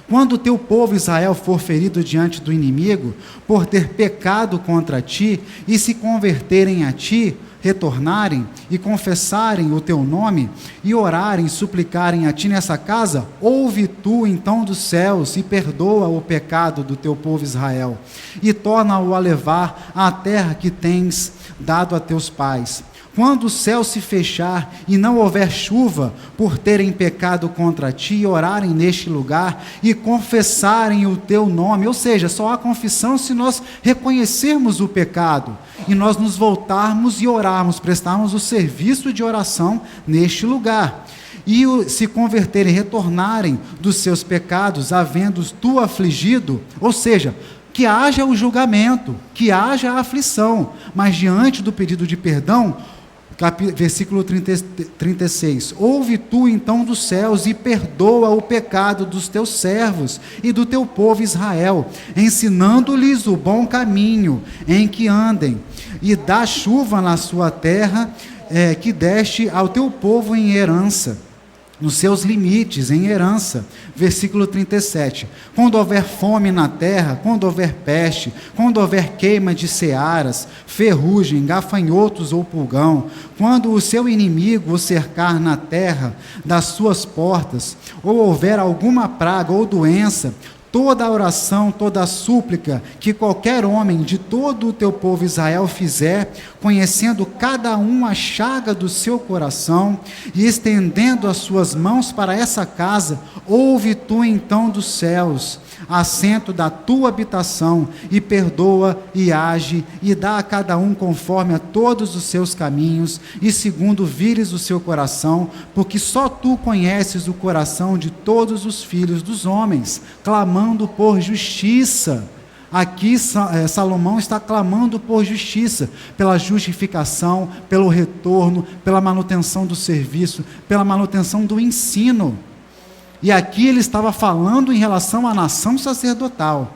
Quando o teu povo Israel for ferido diante do inimigo, por ter pecado contra ti, e se converterem a ti, retornarem e confessarem o teu nome, e orarem e suplicarem a ti nessa casa, ouve tu então dos céus, e perdoa o pecado do teu povo Israel, e torna-o a levar à terra que tens dado a teus pais. Quando o céu se fechar e não houver chuva, por terem pecado contra ti, e orarem neste lugar e confessarem o teu nome, ou seja, só há confissão se nós reconhecermos o pecado e nós nos voltarmos e orarmos, prestarmos o serviço de oração neste lugar. E se converterem, retornarem dos seus pecados, havendo tu afligido, ou seja, que haja o julgamento, que haja a aflição, mas diante do pedido de perdão, versículo 36, ouve tu então dos céus e perdoa o pecado dos teus servos e do teu povo Israel, ensinando-lhes o bom caminho em que andem, e dá chuva na sua terra, que deste ao teu povo em herança, nos seus limites, em herança. Versículo 37, quando houver fome na terra, quando houver peste, quando houver queima de searas, ferrugem, gafanhotos ou pulgão, quando o seu inimigo o cercar na terra das suas portas, ou houver alguma praga ou doença, toda a oração, toda a súplica que qualquer homem de todo o teu povo Israel fizer, conhecendo cada um a chaga do seu coração e estendendo as suas mãos para essa casa, ouve tu então dos céus, assento da tua habitação, e perdoa e age, e dá a cada um conforme a todos os seus caminhos, e segundo vires o seu coração, porque só tu conheces o coração de todos os filhos dos homens, clamando por justiça. Aqui Salomão está clamando por justiça, pela justificação, pelo retorno, pela manutenção do serviço, pela manutenção do ensino. E aqui ele estava falando em relação à nação sacerdotal.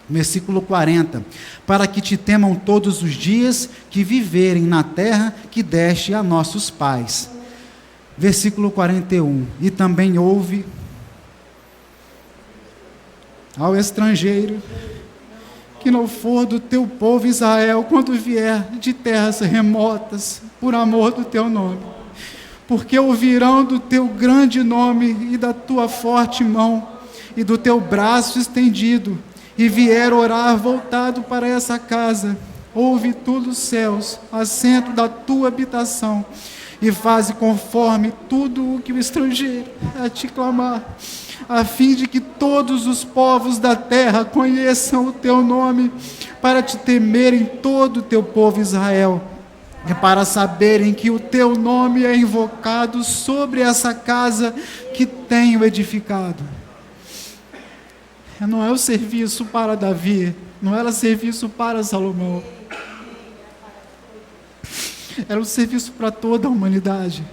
Versículo 40, para que te temam todos os dias que viverem na terra que deste a nossos pais. Versículo 41, e também ouve ao estrangeiro que não for do teu povo Israel, quando vier de terras remotas, por amor do teu nome, porque ouvirão do teu grande nome e da tua forte mão e do teu braço estendido, e vier orar voltado para essa casa, ouve tu dos céus, assento da tua habitação, e faze conforme tudo o que o estrangeiro a te clamar, a fim de que todos os povos da terra conheçam o teu nome, para te temerem todo o teu povo Israel, e para saberem que o teu nome é invocado sobre essa casa que tenho edificado. Não é o serviço para Davi, não era serviço para Salomão, era um serviço para toda a humanidade.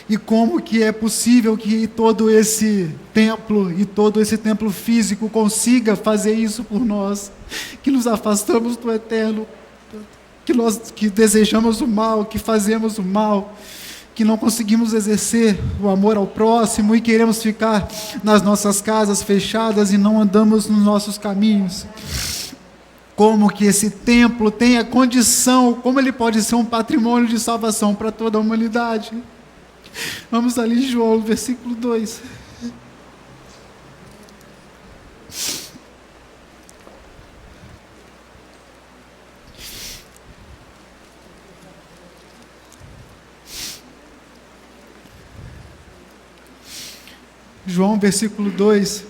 E como que é possível que todo esse templo e todo esse templo físico consiga fazer isso por nós, que nos afastamos do eterno, que desejamos o mal, que fazemos o mal, que não conseguimos exercer o amor ao próximo e queremos ficar nas nossas casas fechadas e não andamos nos nossos caminhos. Como que esse templo tem a condição, como ele pode ser um patrimônio de salvação para toda a humanidade? Vamos ali em João, versículo 2. João, versículo 2,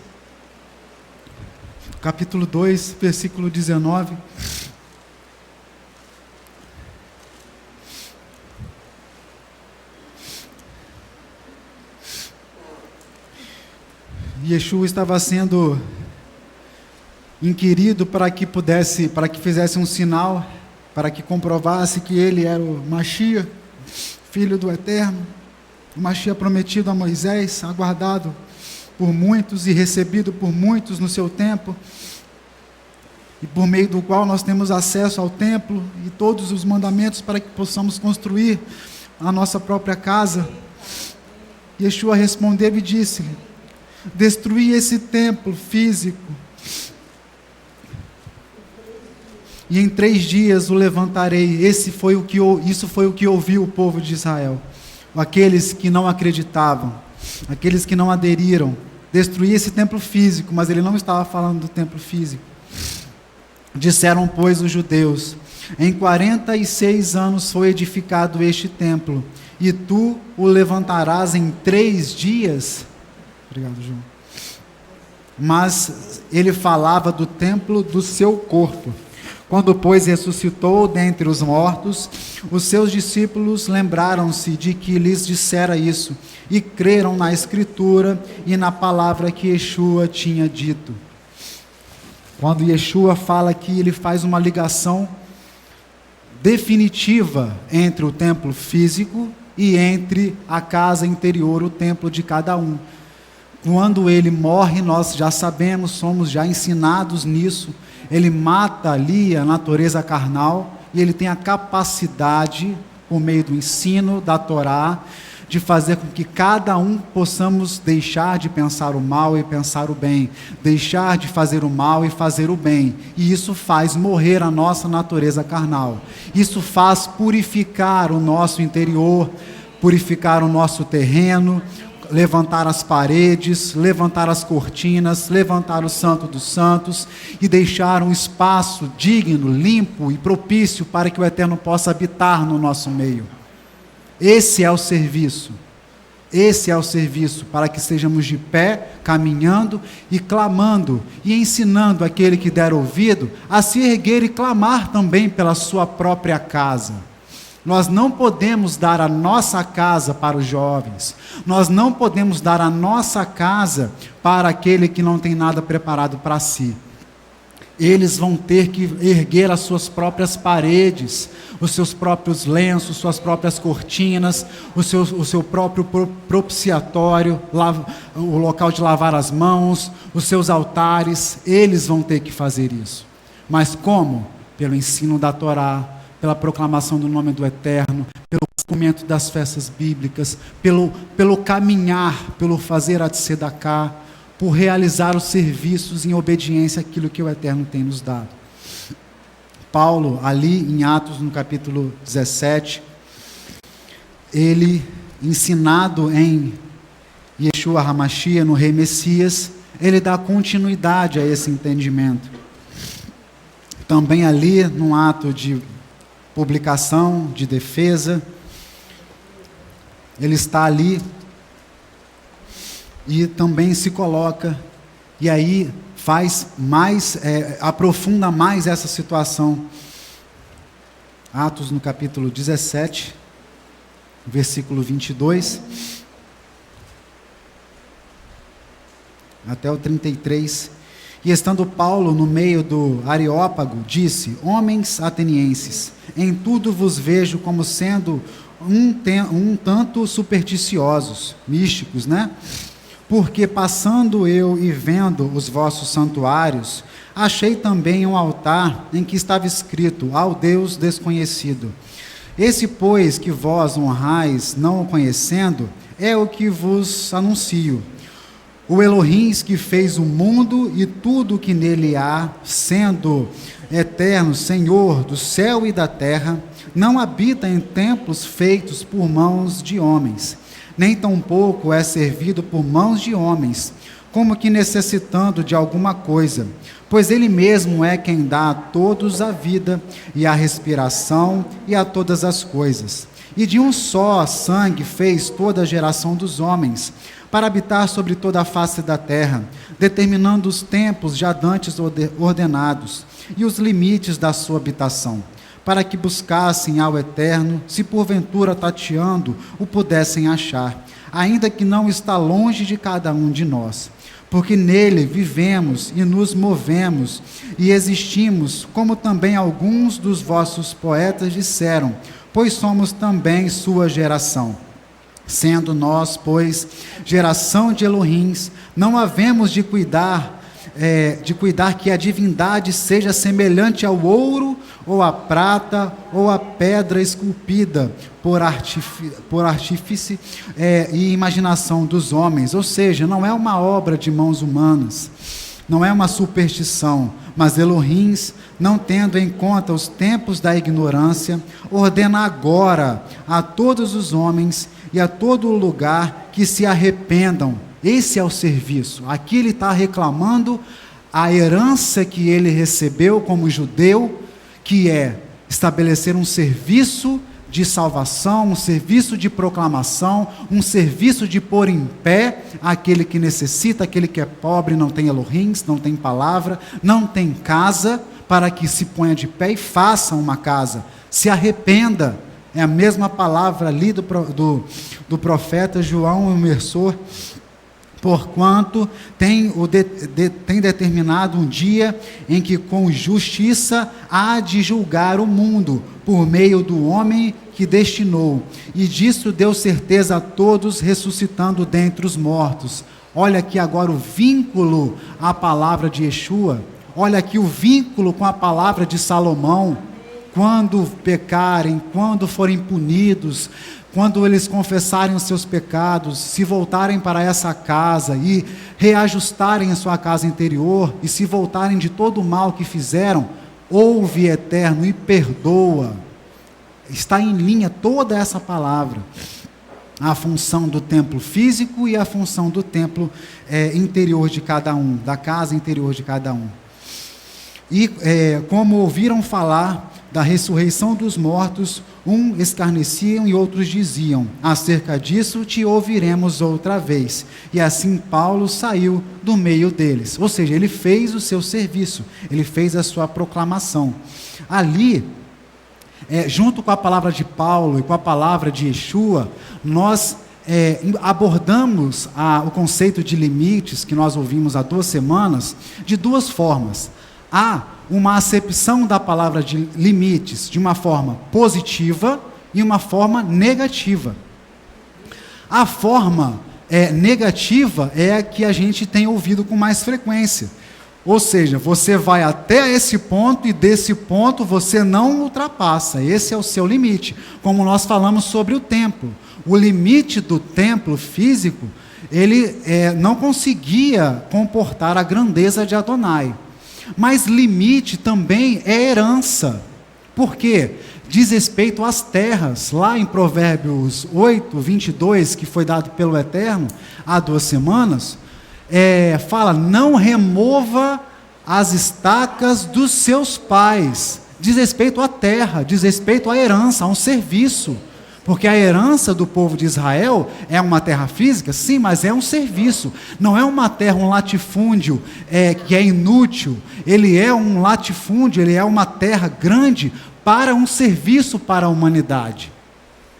capítulo 2, versículo 19. Yeshua estava sendo inquirido para que fizesse um sinal, para que comprovasse que ele era o Mashiach, filho do Eterno, o Mashiach prometido a Moisés, aguardado por muitos e recebido por muitos no seu tempo, e por meio do qual nós temos acesso ao templo e todos os mandamentos para que possamos construir a nossa própria casa. Yeshua respondeu e disse-lhe: destruir esse templo físico. E em 3 dias o levantarei. Isso foi o que ouviu o povo de Israel. Aqueles que não acreditavam, aqueles que não aderiram. Destruir esse templo físico, mas ele não estava falando do templo físico. Disseram, pois, os judeus: em 46 anos foi edificado este templo, e tu o levantarás em 3 dias? Obrigado, João. Mas ele falava do templo do seu corpo. Quando, pois, ressuscitou dentre os mortos, os seus discípulos lembraram-se de que lhes dissera isso, e creram na Escritura e na palavra que Yeshua tinha dito. Quando Yeshua fala aqui, ele faz uma ligação definitiva entre o templo físico e entre a casa interior, o templo de cada um. Quando ele morre, nós já sabemos, somos já ensinados nisso. Ele mata ali a natureza carnal e ele tem a capacidade, por meio do ensino da Torá, de fazer com que cada um possamos deixar de pensar o mal e pensar o bem, deixar de fazer o mal e fazer o bem. E isso faz morrer a nossa natureza carnal. Isso faz purificar o nosso interior, purificar o nosso terreno, levantar as paredes, levantar as cortinas, levantar o Santo dos Santos e deixar um espaço digno, limpo e propício para que o Eterno possa habitar no nosso meio. Esse é o serviço. Esse é o serviço, para que estejamos de pé, caminhando e clamando e ensinando aquele que der ouvido a se erguer e clamar também pela sua própria casa. Nós não podemos dar a nossa casa para os jovens. Nós não podemos dar a nossa casa para aquele que não tem nada preparado para si. Eles vão ter que erguer as suas próprias paredes, os seus próprios lenços, suas próprias cortinas, o seu próprio propiciatório, o local de lavar as mãos, os seus altares. Eles vão ter que fazer isso. Mas como? Pelo ensino da Torá, pela proclamação do nome do Eterno, pelo cumprimento das festas bíblicas, pelo caminhar, pelo fazer a tzedaká, por realizar os serviços em obediência àquilo que o Eterno tem nos dado. Paulo, ali em Atos, no capítulo 17, ele, ensinado em Yeshua HaMashiach, no Rei Messias, ele dá continuidade a esse entendimento. Também ali, num ato de publicação, de defesa, ele está ali e também se coloca, e aí faz mais, aprofunda mais essa situação. Atos no capítulo 17, versículo 22, até o 33, e estando Paulo no meio do Areópago, disse: homens atenienses, em tudo vos vejo como sendo um tanto supersticiosos, místicos, né? Porque passando eu e vendo os vossos santuários, achei também um altar em que estava escrito: ao Deus desconhecido. Esse, pois, que vós honrais, não o conhecendo, é o que vos anuncio. O Elohim que fez o mundo e tudo o que nele há, sendo eterno Senhor do céu e da terra, não habita em templos feitos por mãos de homens, nem tampouco é servido por mãos de homens, como que necessitando de alguma coisa, pois ele mesmo é quem dá a todos a vida e a respiração e a todas as coisas. E de um só sangue fez toda a geração dos homens, para habitar sobre toda a face da terra, determinando os tempos já dantes ordenados e os limites da sua habitação, para que buscassem ao Eterno, se porventura tateando o pudessem achar, ainda que não está longe de cada um de nós, porque nele vivemos e nos movemos e existimos, como também alguns dos vossos poetas disseram, pois somos também sua geração. Sendo nós, pois, geração de Elohims, não havemos de cuidar de cuidar que a divindade seja semelhante ao ouro, ou à prata, ou à pedra esculpida por artífice e imaginação dos homens. Ou seja, não é uma obra de mãos humanas, não é uma superstição, mas Elohim, não tendo em conta os tempos da ignorância, ordena agora a todos os homens e a todo lugar que se arrependam. Esse é o serviço. Aqui ele está reclamando a herança que ele recebeu como judeu, que é estabelecer um serviço de salvação, um serviço de proclamação, um serviço de pôr em pé aquele que necessita, aquele que é pobre, não tem Elohim, não tem palavra, não tem casa, para que se ponha de pé e faça uma casa, se arrependa. É a mesma palavra ali do profeta João imersor, porquanto tem determinado um dia em que com justiça há de julgar o mundo, por meio do homem que destinou, e disso deu certeza a todos, ressuscitando dentre os mortos. Olha aqui agora o vínculo à palavra de Yeshua, olha aqui o vínculo com a palavra de Salomão. Quando pecarem, quando forem punidos, quando eles confessarem os seus pecados, se voltarem para essa casa e reajustarem a sua casa interior e se voltarem de todo o mal que fizeram, ouve, Eterno, e perdoa. Está em linha toda essa palavra, a função do templo físico e a função do templo interior de cada um, da casa interior de cada um. E como ouviram falar da ressurreição dos mortos, escarneciam e outros diziam: acerca disso te ouviremos outra vez. E assim Paulo saiu do meio deles. Ou seja, ele fez o seu serviço, ele fez a sua proclamação. Ali, junto com a palavra de Paulo e com a palavra de Yeshua, nós abordamos o conceito de limites, que nós ouvimos há 2 semanas, de 2 formas. Há uma acepção da palavra de limites de uma forma positiva e uma forma negativa. A forma negativa é a que a gente tem ouvido com mais frequência. Ou seja, você vai até esse ponto e desse ponto você não ultrapassa. Esse é o seu limite. Como nós falamos sobre o templo. O limite do templo físico, ele não conseguia comportar a grandeza de Adonai. Mas limite também é herança. Por quê? Diz respeito às terras. Lá em Provérbios 8, 22, que foi dado pelo Eterno há 2 semanas, fala: não remova as estacas dos seus pais. Diz respeito à terra, diz respeito à herança, a um serviço. Porque a herança do povo de Israel é uma terra física, sim, mas é um serviço. Não é uma terra, um latifúndio que é inútil. Ele é um latifúndio, ele é uma terra grande para um serviço para a humanidade.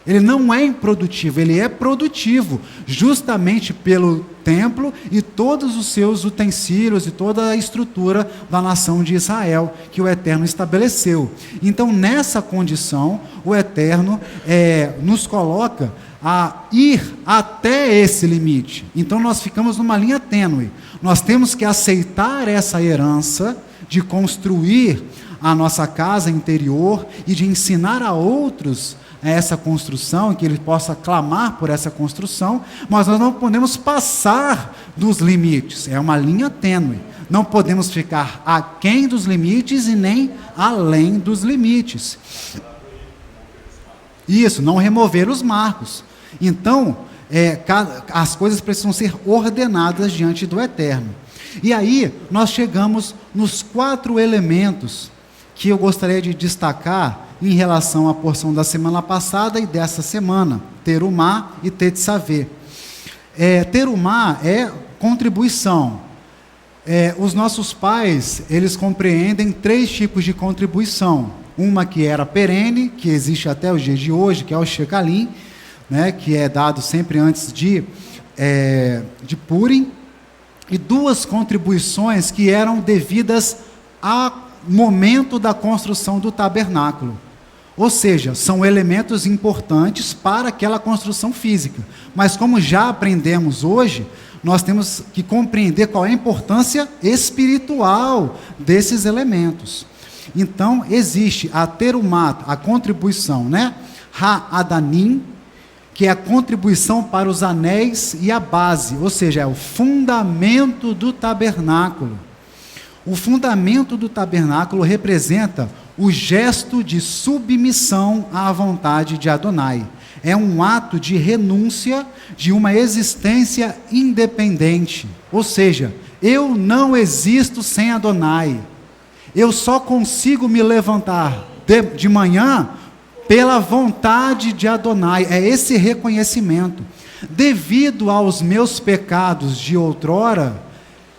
Ele não é improdutivo, ele é produtivo, justamente pelo templo e todos os seus utensílios e toda a estrutura da nação de Israel, que o Eterno estabeleceu. Então, nessa condição, o Eterno nos coloca a ir até esse limite. Então, nós ficamos numa linha tênue. Nós temos que aceitar essa herança de construir a nossa casa interior e de ensinar a outros essa construção, que ele possa clamar por essa construção, mas nós não podemos passar dos limites, é uma linha tênue, não podemos ficar aquém dos limites e nem além dos limites. Isso, não remover os marcos. Então, as coisas precisam ser ordenadas diante do Eterno. E aí, nós chegamos nos 4 elementos que eu gostaria de destacar em relação à porção da semana passada e dessa semana: terumá e tetzavê. Terumá é contribuição. Os nossos pais, eles compreendem 3 tipos de contribuição. Uma que era perene, que existe até os dias de hoje, que é o shekalim, né, que é dado sempre antes de Purim, e 2 contribuições que eram devidas ao momento da construção do tabernáculo. Ou seja, são elementos importantes para aquela construção física. Mas como já aprendemos hoje, nós temos que compreender qual é a importância espiritual desses elementos. Então, existe a terumá, a contribuição, né? Ha-adanim, que é a contribuição para os anéis e a base, ou seja, é o fundamento do tabernáculo. O fundamento do tabernáculo representa o gesto de submissão à vontade de Adonai. É um ato de renúncia de uma existência independente. Ou seja, eu não existo sem Adonai. Eu só consigo me levantar de manhã pela vontade de Adonai. É esse reconhecimento. Devido aos meus pecados de outrora,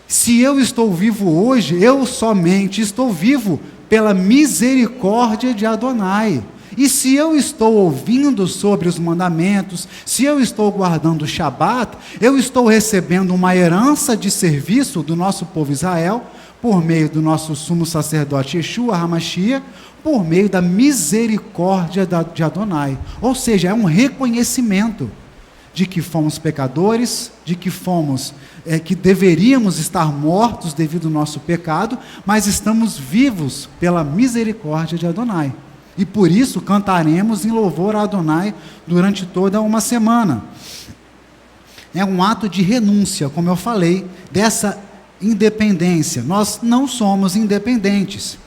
se eu estou vivo hoje, eu somente estou vivo pela misericórdia de Adonai. E se eu estou ouvindo sobre os mandamentos, se eu estou guardando o Shabat, eu estou recebendo uma herança de serviço do nosso povo Israel, por meio do nosso sumo sacerdote Yeshua HaMashiach, por meio da misericórdia de Adonai. Ou seja, é um reconhecimento de que fomos pecadores, de que que deveríamos estar mortos devido ao nosso pecado, mas estamos vivos pela misericórdia de Adonai. E por isso cantaremos em louvor a Adonai durante toda uma semana. É um ato de renúncia, como eu falei, dessa independência. Nós não somos independentes.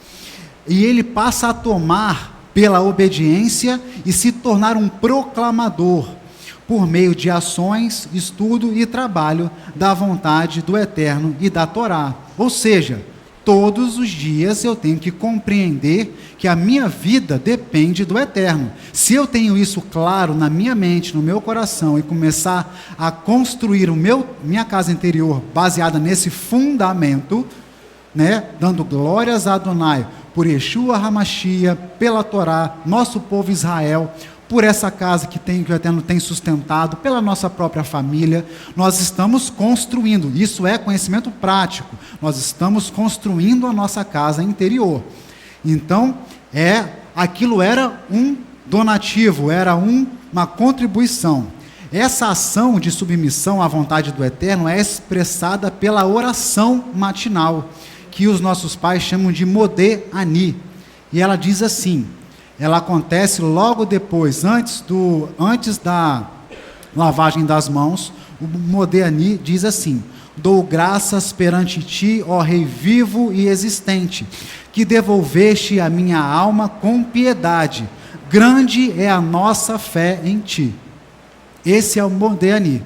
E ele passa a tomar pela obediência e se tornar um proclamador, por meio de ações, estudo e trabalho da vontade do Eterno e da Torá. Ou seja, todos os dias eu tenho que compreender que a minha vida depende do Eterno. Se eu tenho isso claro na minha mente, no meu coração, e começar a construir minha casa interior baseada nesse fundamento, né, dando glórias a Adonai, por Yeshua HaMashiach, pela Torá, nosso povo Israel, por essa casa que o Eterno tem sustentado, pela nossa própria família, nós estamos construindo, isso é conhecimento prático, nós estamos construindo a nossa casa interior. Então, aquilo era um donativo, era uma contribuição. Essa ação de submissão à vontade do Eterno é expressada pela oração matinal, que os nossos pais chamam de Modé Ani. E ela diz assim, ela acontece logo depois, antes da lavagem das mãos. O Modé Ani diz assim: dou graças perante ti, ó Rei vivo e existente, que devolveste a minha alma com piedade. Grande é a nossa fé em ti. Esse é o Modé Ani.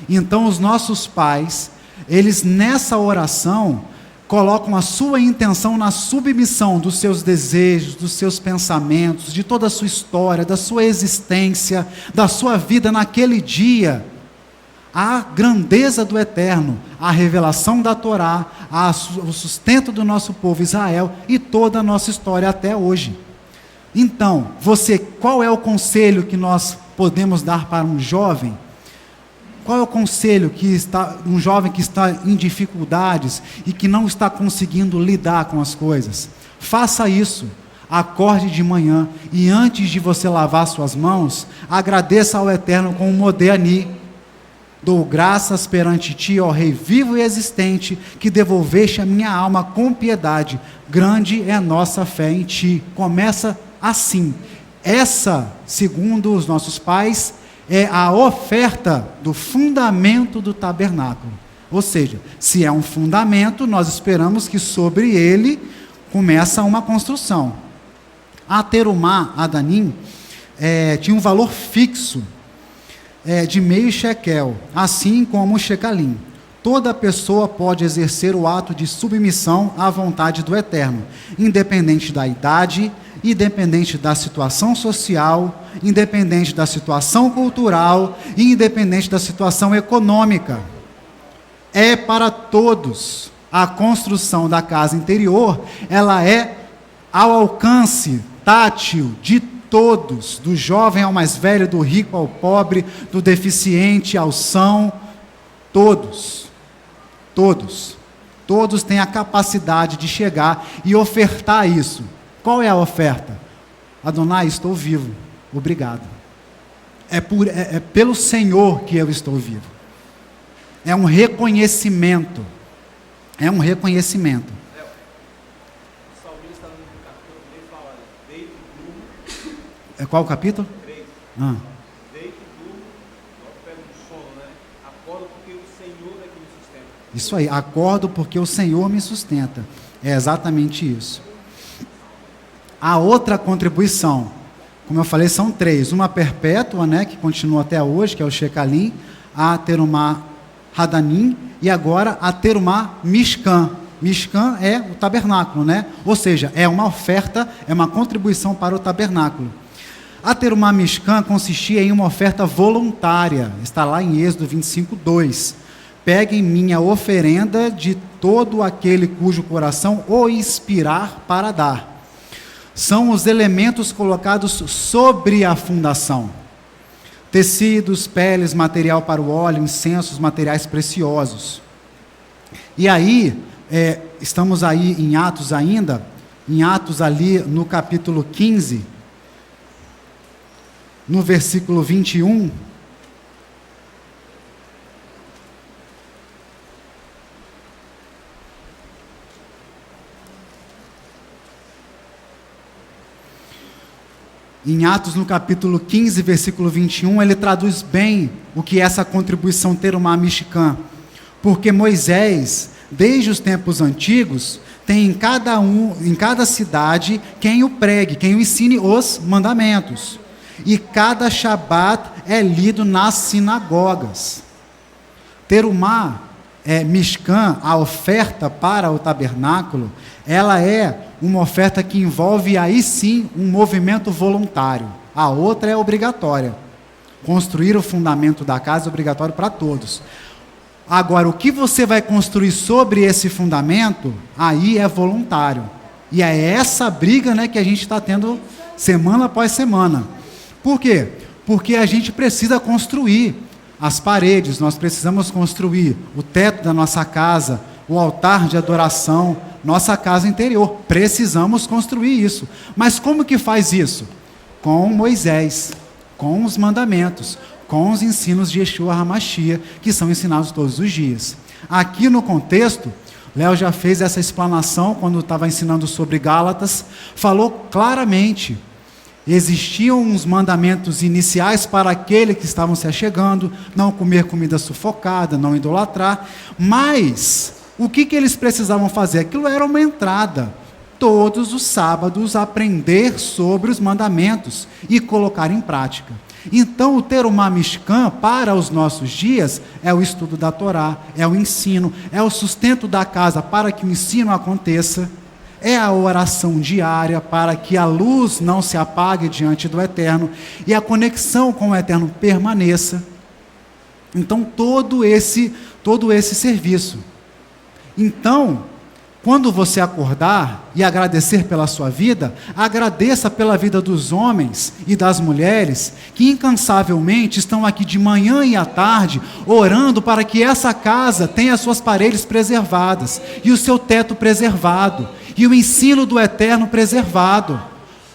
Então os nossos pais, eles nessa oração colocam a sua intenção na submissão dos seus desejos, dos seus pensamentos, de toda a sua história, da sua existência, da sua vida naquele dia, à grandeza do Eterno, à revelação da Torá, o sustento do nosso povo Israel e toda a nossa história até hoje. Então, qual é o conselho que nós podemos dar para um jovem? Qual é o conselho um jovem que está em dificuldades e que não está conseguindo lidar com as coisas? Faça isso. Acorde de manhã e antes de você lavar suas mãos, agradeça ao Eterno com o Modé Ani. Dou graças perante ti, ó Rei vivo e existente, que devolveste a minha alma com piedade. Grande é a nossa fé em ti. Começa assim. Essa, segundo os nossos pais, é a oferta do fundamento do tabernáculo. Ou seja, se é um fundamento, nós esperamos que sobre ele começa uma construção. A terumá, Adanim, tinha um valor fixo de meio shekel, assim como o shekalim. Toda pessoa pode exercer o ato de submissão à vontade do Eterno, independente da idade, independente da situação social, independente da situação cultural e independente da situação econômica. É para todos. A construção da casa interior, ela é ao alcance tátil de todos, do jovem ao mais velho, do rico ao pobre, do deficiente ao são, todos têm a capacidade de chegar e ofertar isso. Qual é a oferta? Adonai, estou vivo, obrigado. É pelo Senhor que eu estou vivo. É um reconhecimento. É um reconhecimento. O salmista no capítulo 3 fala: deito e durmo. É qual o capítulo? 3. Ah. Deito e durmo, eu pego no sono, né? Acordo porque o Senhor é que me sustenta. Isso aí, acordo porque o Senhor me sustenta. É exatamente isso. A outra contribuição, como eu falei, são 3. Uma perpétua, né, que continua até hoje, que é o Shekalim, a Terumá Hadanim, e agora a Terumá Mishkan. Mishkan é o tabernáculo, né? Ou seja, é uma oferta, é uma contribuição para o tabernáculo. A Terumá Mishkan consistia em uma oferta voluntária, está lá em Êxodo 25:2. Peguem minha oferenda de todo aquele cujo coração o inspirar para dar. São os elementos colocados sobre a fundação. Tecidos, peles, material para o óleo, incensos, materiais preciosos. E aí, estamos aí em Atos ainda, em Atos ali no capítulo 15, no versículo 21, em Atos, no capítulo 15, versículo 21, ele traduz bem o que é essa contribuição Terumá Mishkan. Porque Moisés, desde os tempos antigos, tem em cada cidade quem o pregue, quem o ensine os mandamentos. E cada Shabat é lido nas sinagogas. Terumá Mishkan, a oferta para o tabernáculo, ela é uma oferta que envolve aí sim um movimento voluntário. A outra é obrigatória. Construir o fundamento da casa é obrigatório para todos. Agora, o que você vai construir sobre esse fundamento, aí é voluntário. E é essa briga, né, que a gente está tendo semana após semana. Por quê? Porque a gente precisa construir as paredes, nós precisamos construir o teto da nossa casa, o altar de adoração, nossa casa interior. Precisamos construir isso. Mas como que faz isso? Com Moisés, com os mandamentos, com os ensinos de Yeshua HaMashiach, que são ensinados todos os dias. Aqui no contexto, Léo já fez essa explanação quando estava ensinando sobre Gálatas, falou claramente. Existiam uns mandamentos iniciais para aqueles que estavam se achegando, não comer comida sufocada, não idolatrar, mas o que eles precisavam fazer? Aquilo era uma entrada, todos os sábados aprender sobre os mandamentos e colocar em prática. Então o Terumá Mishkan para os nossos dias é o estudo da Torá, é o ensino, é o sustento da casa para que o ensino aconteça, é a oração diária para que a luz não se apague diante do Eterno e a conexão com o Eterno permaneça. Então todo esse serviço. Então, quando você acordar e agradecer pela sua vida, agradeça pela vida dos homens e das mulheres que incansavelmente estão aqui de manhã e à tarde, orando para que essa casa tenha suas paredes preservadas, e o seu teto preservado, e o ensino do Eterno preservado.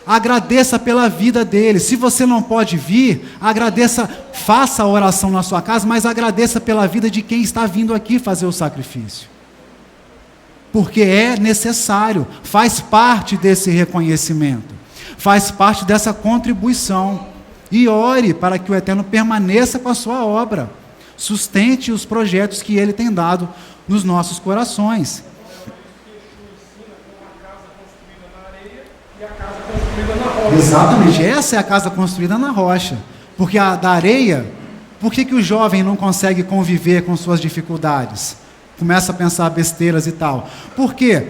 Agradeça pela vida deles. Se você não pode vir, agradeça, faça a oração na sua casa, mas agradeça pela vida de quem está vindo aqui fazer o sacrifício. Porque é necessário, faz parte desse reconhecimento, faz parte dessa contribuição. E ore para que o Eterno permaneça com a sua obra, sustente os projetos que Ele tem dado nos nossos corações. Exatamente, essa é a casa construída na rocha. Porque a da areia, por que o jovem não consegue conviver com suas dificuldades? Começa a pensar besteiras e tal. Por quê?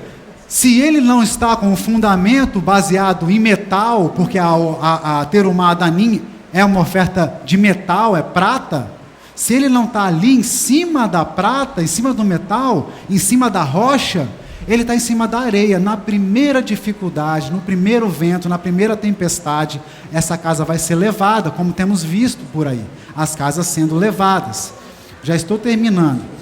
Se ele não está com o fundamento baseado em metal, porque a Terumá Hadanim é uma oferta de metal, é prata, se ele não está ali em cima da prata, em cima do metal, em cima da rocha, ele está em cima da areia. Na primeira dificuldade, no primeiro vento, na primeira tempestade, essa casa vai ser levada, como temos visto por aí, as casas sendo levadas. Já estou terminando.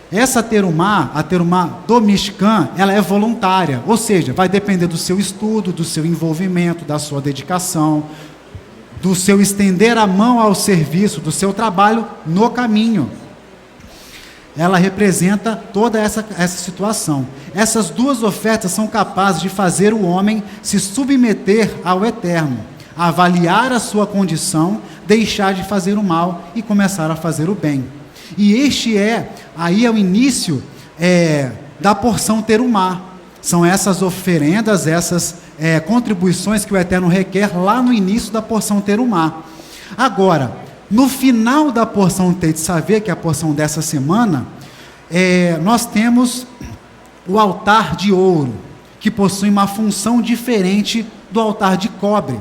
Essa terumá, a terumá do Mishkan, ela é voluntária, ou seja, vai depender do seu estudo, do seu envolvimento, da sua dedicação, do seu estender a mão ao serviço, do seu trabalho no caminho. ela representa toda essa situação. Essas duas ofertas são capazes de fazer o homem se submeter ao eterno, avaliar a sua condição, deixar de fazer o mal e começar a fazer o bem. E este é o início da porção terumá. São essas oferendas, essas contribuições que o Eterno requer lá no início da porção terumá. Agora, no final da porção Tetzaveh, que é a porção dessa semana, nós temos o altar de ouro, que possui uma função diferente do altar de cobre.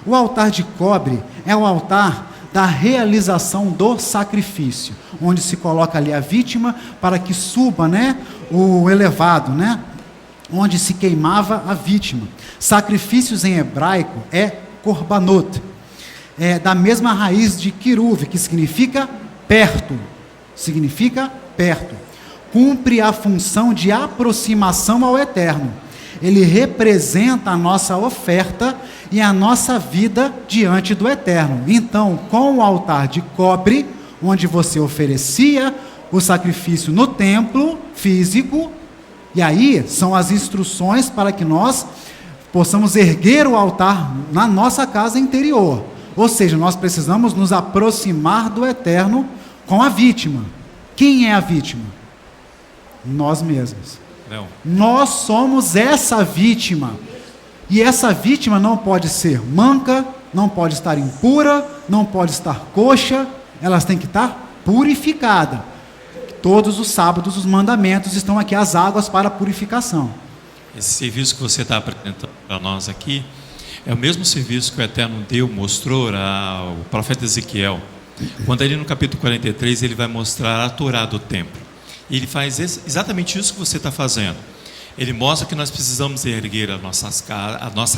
O altar de cobre é o altar da realização do sacrifício, onde se coloca ali a vítima para que suba, o elevado, onde se queimava a vítima. Sacrifícios em hebraico é korbanot, da mesma raiz de kiruv, que significa perto, cumpre a função de aproximação ao eterno. Ele representa a nossa oferta e a nossa vida diante do eterno. Então, com o altar de cobre, onde você oferecia o sacrifício no templo físico, e aí são as instruções para que nós possamos erguer o altar na nossa casa interior. Ou seja, nós precisamos nos aproximar do eterno com a vítima. Quem é a vítima? Nós mesmos. Não. Nós somos essa vítima. E essa vítima não pode ser manca, não pode estar impura, não pode estar coxa, elas têm que estar purificadas. Todos os sábados, os mandamentos estão aqui, as águas para a purificação. Esse serviço que você está apresentando para nós aqui é o mesmo serviço que o Eterno mostrou ao profeta Ezequiel, quando ali no capítulo 43 ele vai mostrar a Torá do templo. E ele faz exatamente isso que você está fazendo. Ele mostra que nós precisamos erguer a nossa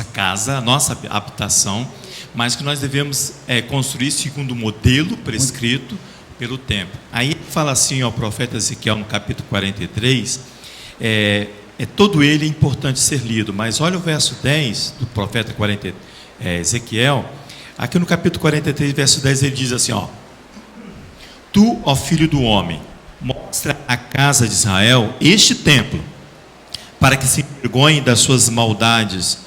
casa, a nossa habitação, mas que nós devemos construir segundo o modelo prescrito pelo templo. Aí ele fala assim ao profeta Ezequiel no capítulo 43, todo ele é importante ser lido, mas olha o verso 10 do profeta Ezequiel, aqui no capítulo 43, verso 10, ele diz assim, Tu, ó filho do homem, mostra à casa de Israel este templo, para que se envergonhem das suas maldades,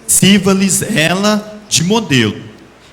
sirva-lhes ela de modelo,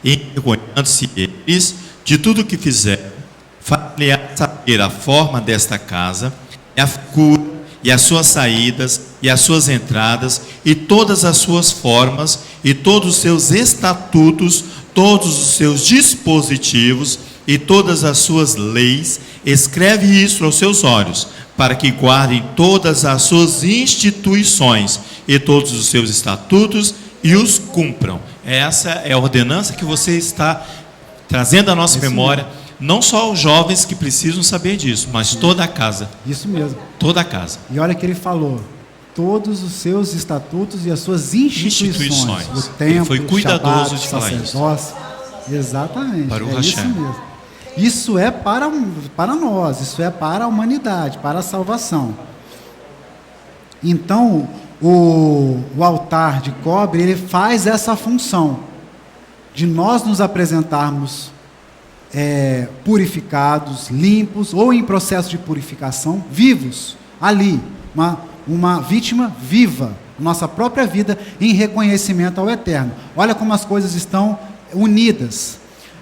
e envergonhando-se eles de tudo o que fizeram, far-lhe saber a forma desta casa, a figura, e as suas saídas, e as suas entradas, e todas as suas formas, e todos os seus estatutos, todos os seus dispositivos, e todas as suas leis. Escreve isso aos seus olhos, para que guardem todas as suas instituições, e todos os seus estatutos, e os cumpram. Essa é a ordenança que você está trazendo à nossa memória. Não só os jovens que precisam saber disso, mas toda a casa. Isso mesmo. Toda a casa. E olha que ele falou, todos os seus estatutos e as suas instituições. O templo, ele foi cuidadoso de falar isso. Exatamente. Para o isso mesmo. Isso é para nós, isso é para a humanidade, para a salvação. Então, o altar de cobre, ele faz essa função de nós nos apresentarmos purificados, limpos, ou em processo de purificação, vivos, ali, uma vítima viva, nossa própria vida, em reconhecimento ao eterno. Olha como as coisas estão unidas.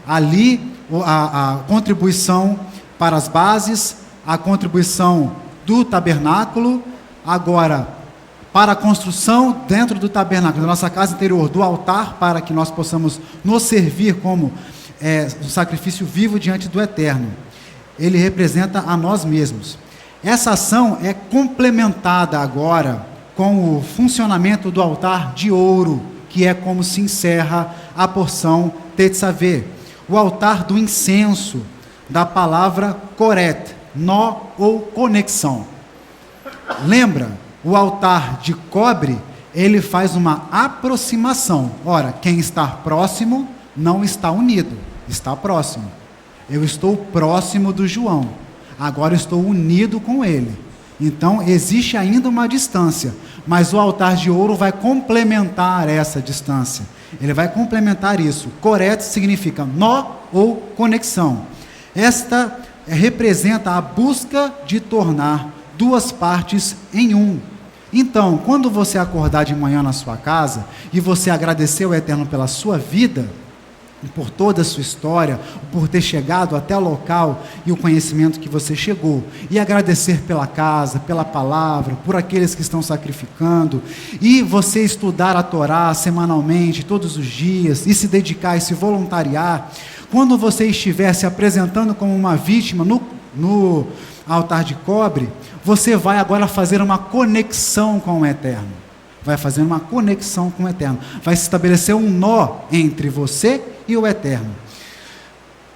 Ali, a contribuição para as bases, a contribuição do tabernáculo, agora, para a construção dentro do tabernáculo, da nossa casa interior, do altar, para que nós possamos nos servir como um sacrifício vivo diante do eterno. Ele representa a nós mesmos. Essa ação é complementada agora com o funcionamento do altar de ouro, que é como se encerra a porção Tetzaveh. O altar do incenso, da palavra koret, nó ou conexão. Lembra? O altar de cobre, ele faz uma aproximação. Ora, quem está próximo não está unido, está próximo. Eu estou próximo do João, agora estou unido com ele. Então, existe ainda uma distância, mas o altar de ouro vai complementar essa distância. Ele vai complementar isso. Koret significa nó ou conexão. Esta representa a busca de tornar duas partes em um. Então, quando você acordar de manhã na sua casa e você agradecer ao Eterno pela sua vida, por toda a sua história, por ter chegado até o local e o conhecimento que você chegou, e agradecer pela casa, pela palavra, por aqueles que estão sacrificando, e você estudar a Torá semanalmente, todos os dias, e se dedicar e se voluntariar, quando você estiver se apresentando como uma vítima no altar de cobre, você vai agora fazer uma conexão com o Eterno. Vai fazer uma conexão com o Eterno. Vai se estabelecer um nó entre você e o Eterno.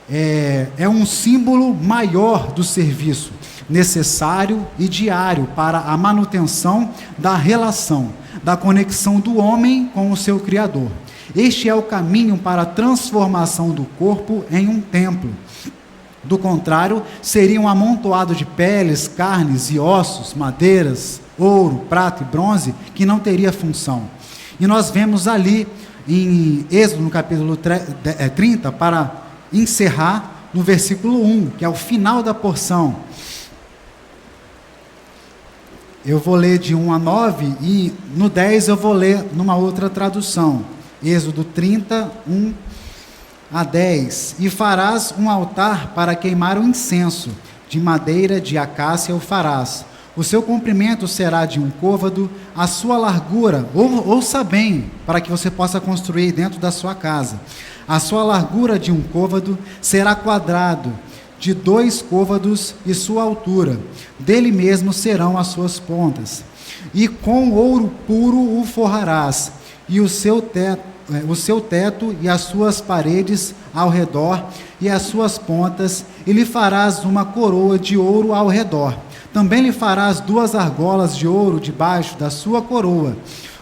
É um símbolo maior do serviço, necessário e diário para a manutenção da relação, da conexão do homem com o seu Criador. Este é o caminho para a transformação do corpo em um templo. Do contrário, seria um amontoado de peles, carnes e ossos, madeiras, ouro, prata e bronze, que não teria função. E nós vemos ali em Êxodo, no capítulo 30, para encerrar no versículo 1, que é o final da porção. Eu vou ler de 1 a 9 e no 10 eu vou ler numa outra tradução. Êxodo 30, 1 a 10. E farás um altar para queimar o incenso, de madeira de acácia o farás. O seu comprimento será de 1 côvado, a sua largura, ouça bem, para que você possa construir dentro da sua casa. A sua largura de 1 côvado será quadrado, de 2 côvados e sua altura. Dele mesmo serão as suas pontas. E com ouro puro o forrarás, e o seu teto e as suas paredes ao redor, e as suas pontas, e lhe farás uma coroa de ouro ao redor. Também lhe farás 2 argolas de ouro debaixo da sua coroa.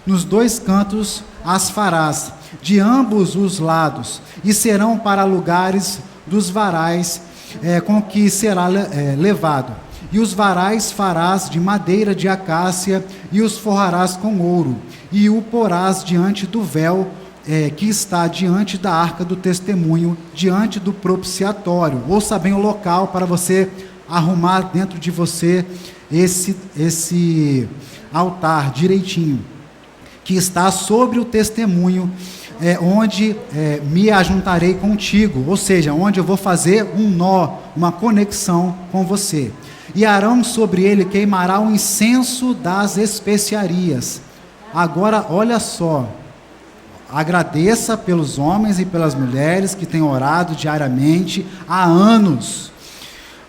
Nos 2 cantos as farás, de ambos os lados, e serão para lugares dos varais com que será levado. E os varais farás de madeira de acácia, e os forrarás com ouro, e o porás diante do véu que está diante da arca do testemunho, diante do propiciatório. Ouça bem o local para você arrumar dentro de você esse altar direitinho, que está sobre o testemunho, onde me ajuntarei contigo, ou seja, onde eu vou fazer um nó, uma conexão com você. E Arão sobre ele queimará o incenso das especiarias. Agora, olha só, agradeça pelos homens e pelas mulheres que têm orado diariamente há anos.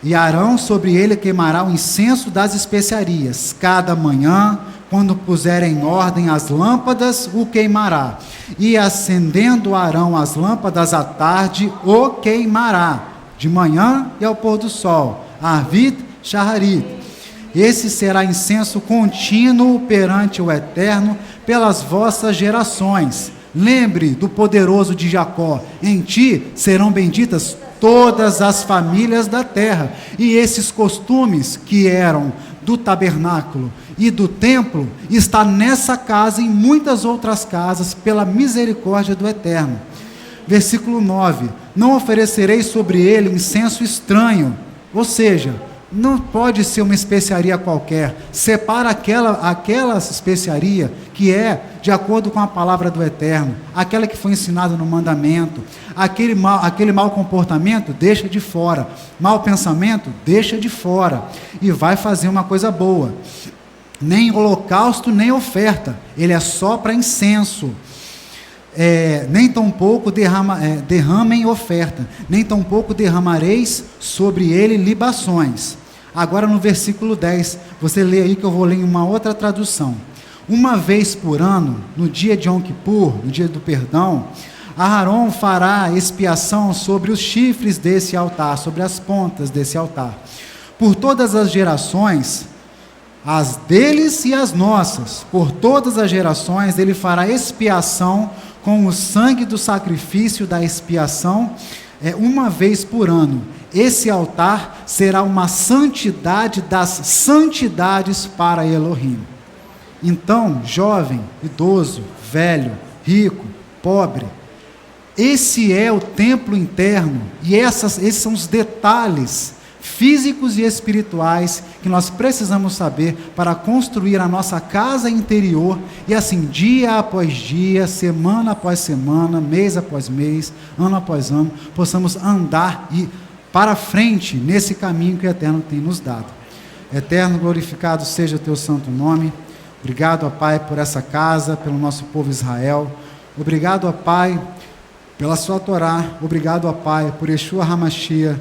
E Arão sobre ele queimará o incenso das especiarias. Cada manhã, quando puser em ordem as lâmpadas, o queimará. E acendendo Arão as lâmpadas à tarde, o queimará. De manhã e ao pôr do sol. Arvit Shaharit. Esse será incenso contínuo perante o Eterno pelas vossas gerações. Lembre do poderoso de Jacó. Em ti serão benditas todas as famílias da terra. E esses costumes que eram do tabernáculo e do templo, está nessa casa e em muitas outras casas, pela misericórdia do Eterno. Versículo 9. Não oferecerei sobre ele incenso estranho, ou seja, não pode ser uma especiaria qualquer. Separa aquela especiaria que é de acordo com a palavra do Eterno, aquela que foi ensinada no mandamento. Aquele mau comportamento, deixa de fora. Mau pensamento, deixa de fora. E vai fazer uma coisa boa. Nem holocausto, nem oferta. Ele é só para incenso. Nem tampouco derramem oferta. Nem tampouco derramareis sobre ele libações. Agora no versículo 10, você lê aí que eu vou ler em uma outra tradução. Uma vez por ano, no dia de Yom Kippur, no dia do perdão, Aharon fará expiação sobre os chifres desse altar, sobre as pontas desse altar. Por todas as gerações, as deles e as nossas, por todas as gerações, ele fará expiação com o sangue do sacrifício da expiação, uma vez por ano. Esse altar será uma santidade das santidades para Elohim. Então, jovem, idoso, velho, rico, pobre, esse é o templo interno, e esses são os detalhes físicos e espirituais que nós precisamos saber para construir a nossa casa interior e assim, dia após dia, semana após semana, mês após mês, ano após ano, possamos andar e para frente nesse caminho que o Eterno tem nos dado. Eterno, glorificado seja o teu santo nome. Obrigado, ó Pai, por essa casa, pelo nosso povo Israel. Obrigado, ó Pai, pela sua Torá. Obrigado, ó Pai, por Yeshua HaMashiach,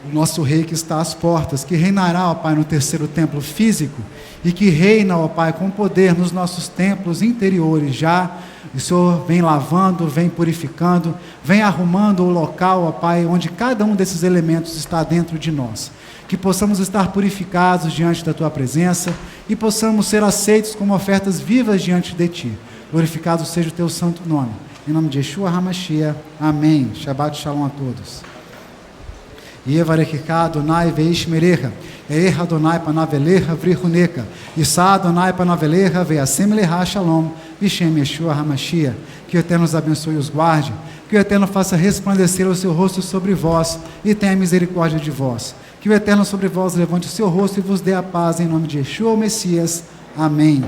o nosso rei que está às portas, que reinará, ó Pai, no terceiro templo físico e que reina, ó Pai, com poder nos nossos templos interiores já. O Senhor vem lavando, vem purificando, vem arrumando o local, ó Pai, onde cada um desses elementos está dentro de nós. Que possamos estar purificados diante da Tua presença e possamos ser aceitos como ofertas vivas diante de Ti. Glorificado seja o Teu santo nome. Em nome de Yeshua HaMashiach. Amém. Shabbat Shalom a todos. Yevarekika Adonai veishmerecha, Eir Adonai panavelecha vrihuneka, Issa Adonai panavelecha veasem lecha shalom, Vishem Yeshua HaMashiach. Que o Eterno nos abençoe e os guarde, que o Eterno faça resplandecer o seu rosto sobre vós e tenha misericórdia de vós. Que o Eterno sobre vós levante o seu rosto e vos dê a paz em nome de Yeshua, o Messias. Amém.